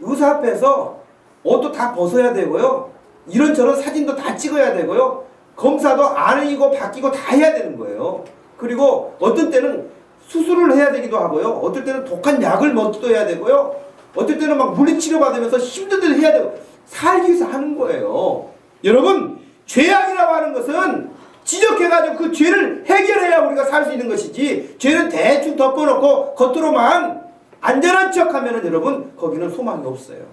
A: 의사 앞에서 옷도 다 벗어야 되고요. 이런저런 사진도 다 찍어야 되고요. 검사도 안이고 바뀌고 다 해야 되는 거예요. 그리고 어떤 때는 수술을 해야 되기도 하고요. 어떨 때는 독한 약을 먹기도 해야 되고요. 어떨 때는 막 물리치료 받으면서 힘든 일을 해야 되고 살기 위해서 하는 거예요. 여러분 죄악이라고 하는 것은 지적해가지고 그 죄를 해결해야 우리가 살 수 있는 것이지 죄는 대충 덮어놓고 겉으로만 안전한 척하면은 여러분 거기는 소망이 없어요.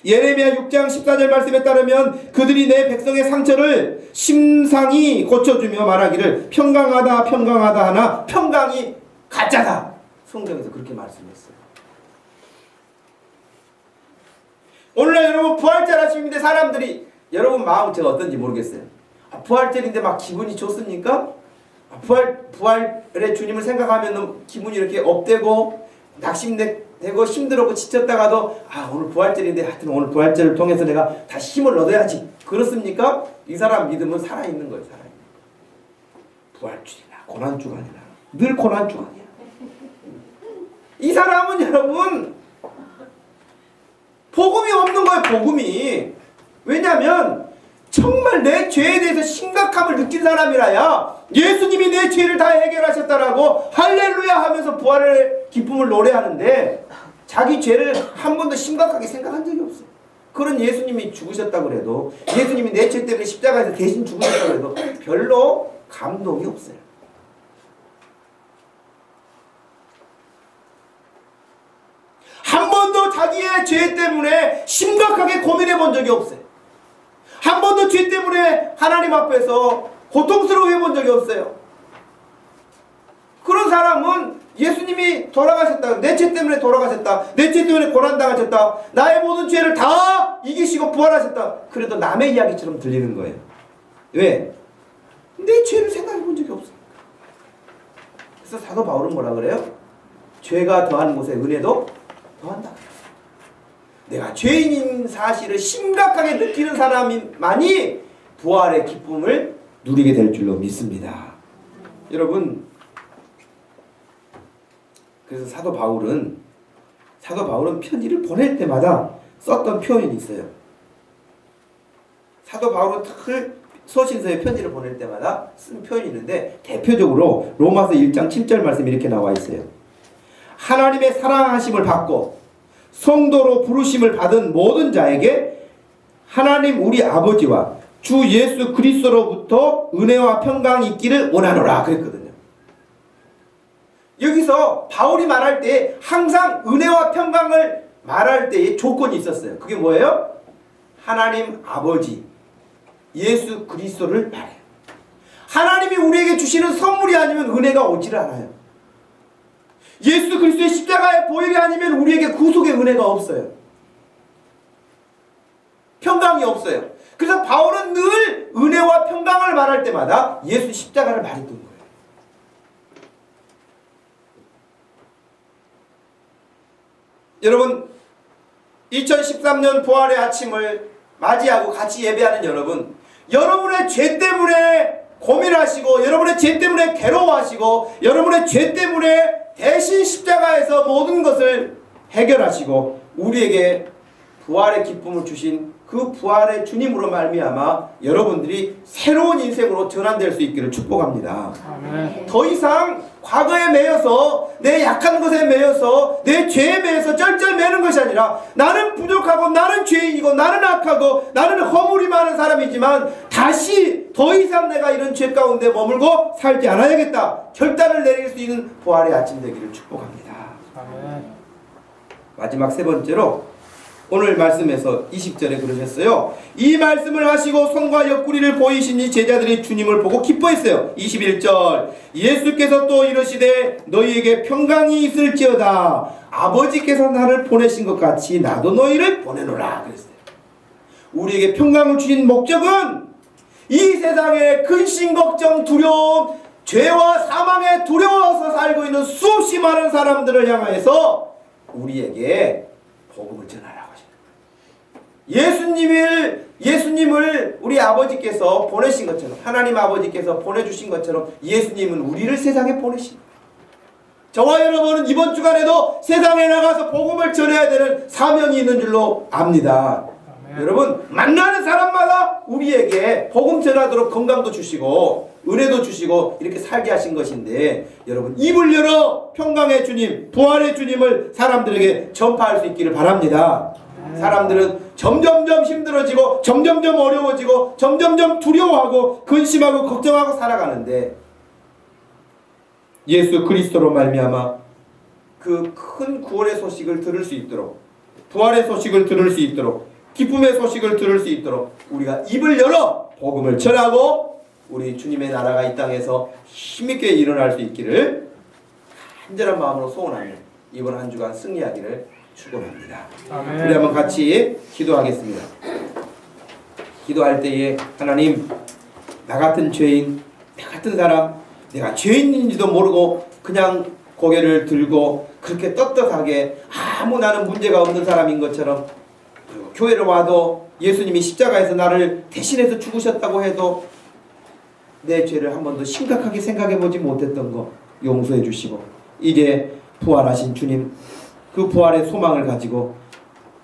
A: 예레미야 6장 14절 말씀에 따르면 그들이 내 백성의 상처를 심상히 고쳐주며 말하기를 평강하다 평강하다 하나 평강이 가짜다. 성경에서 그렇게 말씀했어요. 오늘날 여러분 부활절 아침인데 사람들이 여러분 마음 제가 어떤지 모르겠어요. 부활절인데 막 기분이 좋습니까? 부활의 주님을 생각하면 기분이 이렇게 업되고 낙심되고 힘들고 지쳤다가도 오늘 부활절인데 하여튼 오늘 부활절을 통해서 내가 다시 힘을 얻어야지. 그렇습니까? 이 사람 믿음은 살아있는 거예요. 살아있는 거예요. 부활주일이나 고난주가 아니라 늘 고난주가 아니야. 이 사람은 여러분 복음이 없는 거예요. 복음이. 왜냐하면 정말 내 죄에 대해서 심각함을 느낀 사람이라야 예수님이 내 죄를 다 해결하셨다라고 할렐루야 하면서 부활의 기쁨을 노래하는데 자기 죄를 한 번도 심각하게 생각한 적이 없어요. 그런 예수님이 죽으셨다고 해도 예수님이 내 죄 때문에 십자가에서 대신 죽으셨다고 해도 별로 감동이 없어요. 한 번도 자기의 죄 때문에 심각하게 고민해 본 적이 없어요. 한 번도 죄 때문에 하나님 앞에서 고통스러워해 본 적이 없어요. 그런 사람은 예수님이 돌아가셨다. 내 죄 때문에 돌아가셨다. 내 죄 때문에 고난당하셨다. 나의 모든 죄를 다 이기시고 부활하셨다. 그래도 남의 이야기처럼 들리는 거예요. 왜? 내 죄를 생각해 본 적이 없어요. 그래서 사도 바울은 뭐라 그래요? 죄가 더한 곳에 은혜도 더한다. 내가 죄인인 사실을 심각하게 느끼는 사람만이 부활의 기쁨을 누리게 될 줄로 믿습니다. 여러분, 그래서 사도 바울은 편지를 보낼 때마다 썼던 표현이 있어요. 사도 바울은 서신서에 편지를 보낼 때마다 쓴 표현이 있는데 대표적으로 로마서 1장 7절 말씀이 이렇게 나와 있어요. 하나님의 사랑하심을 받고 성도로 부르심을 받은 모든 자에게 하나님 우리 아버지와 주 예수 그리스도로부터 은혜와 평강이 있기를 원하노라 그랬거든요. 여기서 바울이 말할 때 항상 은혜와 평강을 말할 때에 조건이 있었어요. 그게 뭐예요? 하나님 아버지 예수 그리스도를 말해요. 하나님이 우리에게 주시는 선물이 아니면 은혜가 오질 않아요. 예수 그리스도의 십자가의 보혈이 아니면 우리에게 구속의 은혜가 없어요. 평강이 없어요. 그래서 바울은 늘 은혜와 평강을 말할 때마다 예수 십자가를 말했던 거예요. 여러분, 2013년 부활의 아침을 맞이하고 같이 예배하는 여러분, 여러분의 죄 때문에 고민하시고, 여러분의 죄 때문에 괴로워하시고, 여러분의 죄 때문에 대신 십자가에서 모든 것을 해결하시고 우리에게 부활의 기쁨을 주신 그 부활의 주님으로 말미암아 여러분들이 새로운 인생으로 전환될 수 있기를 축복합니다.
B: 아멘.
A: 더 이상 과거에 매여서 내 약한 것에 매여서 내 죄에 매여서 쩔쩔 매는 것이 아니라 나는 부족하고 나는 죄인이고 나는 악하고 나는 허물이 많은 사람이지만 다시 더 이상 내가 이런 죄 가운데 머물고 살지 않아야겠다 결단을 내릴 수 있는 부활의 아침 되기를 축복합니다.
B: 아멘.
A: 마지막 세 번째로 오늘 말씀에서 20절에 그러셨어요. 이 말씀을 하시고 손과 옆구리를 보이시니 제자들이 주님을 보고 기뻐했어요. 21절 예수께서 또 이르시되 너희에게 평강이 있을지어다. 아버지께서 나를 보내신 것 같이 나도 너희를 보내노라 그랬어요. 우리에게 평강을 주신 목적은 이 세상에 근심, 걱정, 두려움, 죄와 사망에 두려워서 살고 있는 수없이 많은 사람들을 향하여서 우리에게 복음을 전하라고 하십니다. 예수님을 우리 아버지께서 보내신 것처럼 하나님 아버지께서 보내주신 것처럼 예수님은 우리를 세상에 보내신 거예요. 저와 여러분은 이번 주간에도 세상에 나가서 복음을 전해야 되는 사명이 있는 줄로 압니다. 아멘. 여러분 만나는 사람마다 우리에게 복음 전하도록 건강도 주시고 은혜도 주시고 이렇게 살게 하신 것인데 여러분 입을 열어 평강의 주님 부활의 주님을 사람들에게 전파할 수 있기를 바랍니다. 사람들은 점점점 힘들어지고 점점점 어려워지고 점점점 두려워하고 근심하고 걱정하고 살아가는데 예수 그리스도로 말미암아 그 큰 구원의 소식을 들을 수 있도록 부활의 소식을 들을 수 있도록 기쁨의 소식을 들을 수 있도록 우리가 입을 열어 복음을 전하고 우리 주님의 나라가 이 땅에서 힘있게 일어날 수 있기를 간절한 마음으로 소원하며 이번 한 주간 승리하기를 축원합니다. 우리 한번 같이 기도하겠습니다. 기도할 때에 하나님 나 같은 죄인 나 같은 사람 내가 죄인인지도 모르고 그냥 고개를 들고 그렇게 떳떳하게 아무 나는 문제가 없는 사람인 것처럼 그리고 교회를 와도 예수님이 십자가에서 나를 대신해서 죽으셨다고 해도 내 죄를 한 번도 심각하게 생각해보지 못했던 거 용서해 주시고 이제 부활하신 주님 그 부활의 소망을 가지고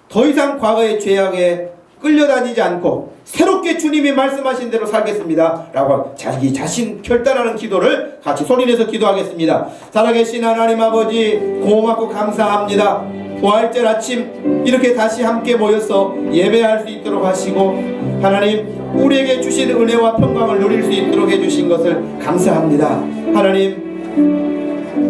A: 더 이상 과거의 죄악에 끌려다니지 않고 새롭게 주님이 말씀하신 대로 살겠습니다 라고 자기 자신 결단하는 기도를 같이 소리내서 기도하겠습니다. 살아계신 하나님 아버지 고맙고 감사합니다. 부활절 아침 이렇게 다시 함께 모여서 예배할 수 있도록 하시고 하나님 우리에게 주신 은혜와 평강을 누릴 수 있도록 해주신 것을 감사합니다. 하나님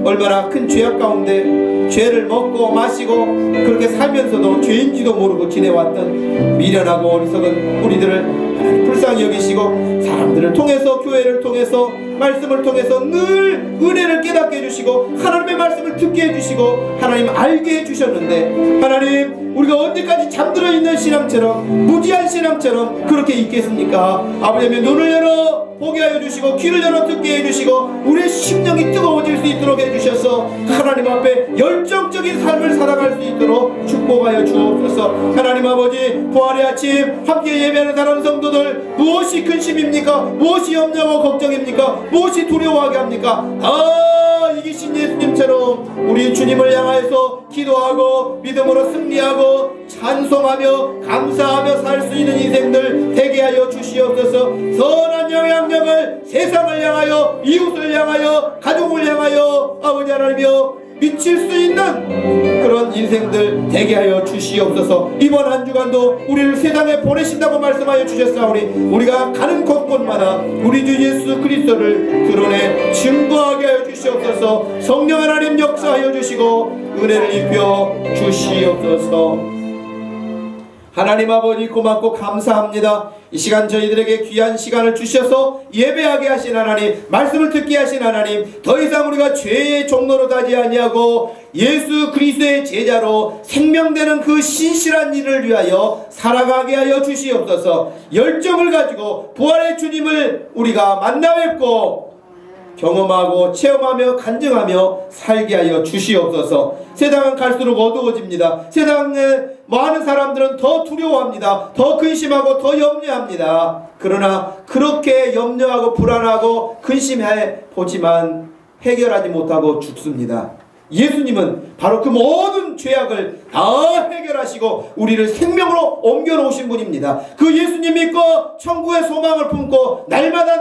A: 얼마나 큰 죄악 가운데 죄를 먹고 마시고 그렇게 살면서도 죄인지도 모르고 지내왔던 미련하고 어리석은 우리들을 하나님 불쌍히 여기시고 사람들을 통해서 교회를 통해서 말씀을 통해서 늘 은혜를 깨닫게 해주시고 하나님의 말씀을 듣게 해주시고 하나님 알게 해주셨는데 하나님 우리가 언제까지 잠들어 있는 신앙처럼 무지한 신앙처럼 그렇게 있겠습니까? 아버지님 눈을 열어 보게 하여 주시고 귀를 열어 듣게 해주시고 우리의 심령이 뜨거워질 수 있도록 해주셔서 하나님 앞에 열정적인 삶을 살아갈 수 있도록 축복하여 주옵소서. 하나님 아버지 부활의 아침 함께 예배하는 사람 성도들 무엇이 근심입니까? 무엇이 염려하고 걱정입니까? 무엇이 두려워하게 합니까? 다 이기신 예수님처럼 우리 주님을 향하여서 기도하고 믿음으로 승리하고 찬송하며 감사하며 살 수 있는 인생들 되게 하여 주시옵소서. 선한 영향력을 세상을 향하여 이웃을 향하여 가족을 향하여 아버지 하나님이여 미칠 수 있는 그런 인생들 되게 하여 주시옵소서. 이번 한 주간도 우리를 세상에 보내신다고 말씀하여 주셨사오니 우리가 가는 곳곳마다 우리 주 예수 그리스도를 드러내 증거하게 하여 주시옵소서. 성령 하나님 역사하여 주시고 은혜를 입혀 주시옵소서. 하나님 아버지 고맙고 감사합니다. 이 시간 저희들에게 귀한 시간을 주셔서 예배하게 하신 하나님, 말씀을 듣게 하신 하나님, 더 이상 우리가 죄의 종로로 가지 아니하고 예수 그리스도의 제자로 생명되는 그 신실한 일을 위하여 살아가게 하여 주시옵소서. 열정을 가지고 부활의 주님을 우리가 만나 뵙고 경험하고 체험하며 간증하며 살게 하여 주시옵소서. 세상은 갈수록 어두워집니다. 세상에 많은 사람들은 더 두려워합니다. 더 근심하고 더 염려합니다. 그러나 그렇게 염려하고 불안하고 근심해 보지만 해결하지 못하고 죽습니다. 예수님은 바로 그 모든 죄악을 다 해결하시고 우리를 생명으로 옮겨놓으신 분입니다. 그 예수님 믿고 천국의 소망을 품고 날마다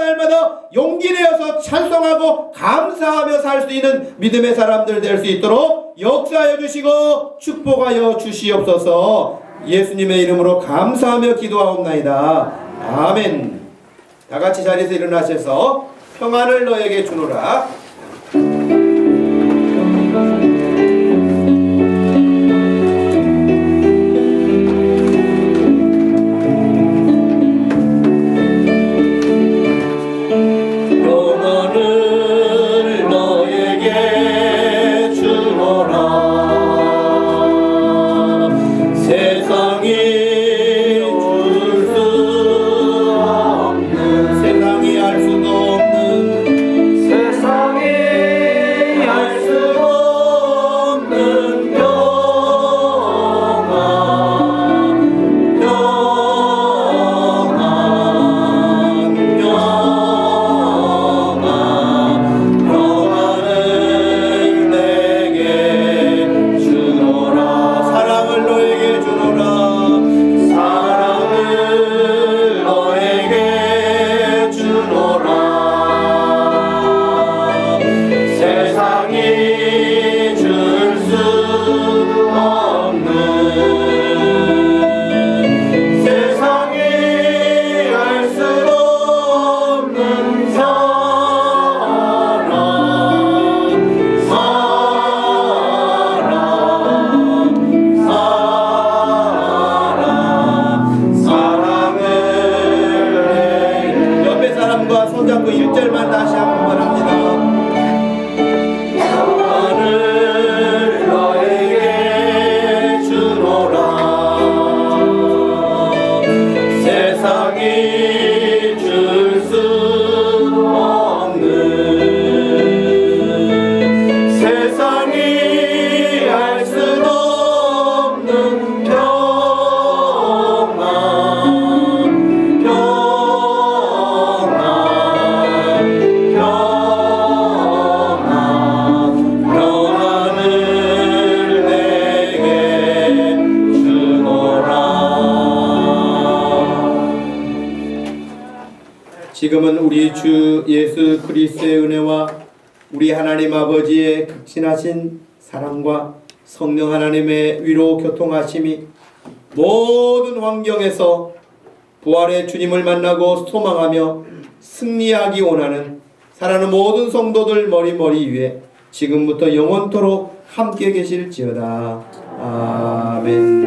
A: 용기 내어서 찬송하고 감사하며 살 수 있는 믿음의 사람들 될 수 있도록 역사하여 주시고 축복하여 주시옵소서. 예수님의 이름으로 감사하며 기도하옵나이다. 아멘. 다같이 자리에서 일어나셔서 평안을 너에게 주노라. 손잡고 1절만 다시 한번 바랍니다. 평안을 너에게 주노라. 세상이 줄 수 없는, 세상이 알 수 없는 지금은 우리 주 예수 그리스도의 은혜와 우리 하나님 아버지의 극진하신 사랑과 성령 하나님의 위로 교통하심이 모든 환경에서 부활의 주님을 만나고 소망하며 승리하기 원하는 사랑하는 모든 성도들 머리 위에 지금부터 영원토록 함께 계실지어다. 아멘.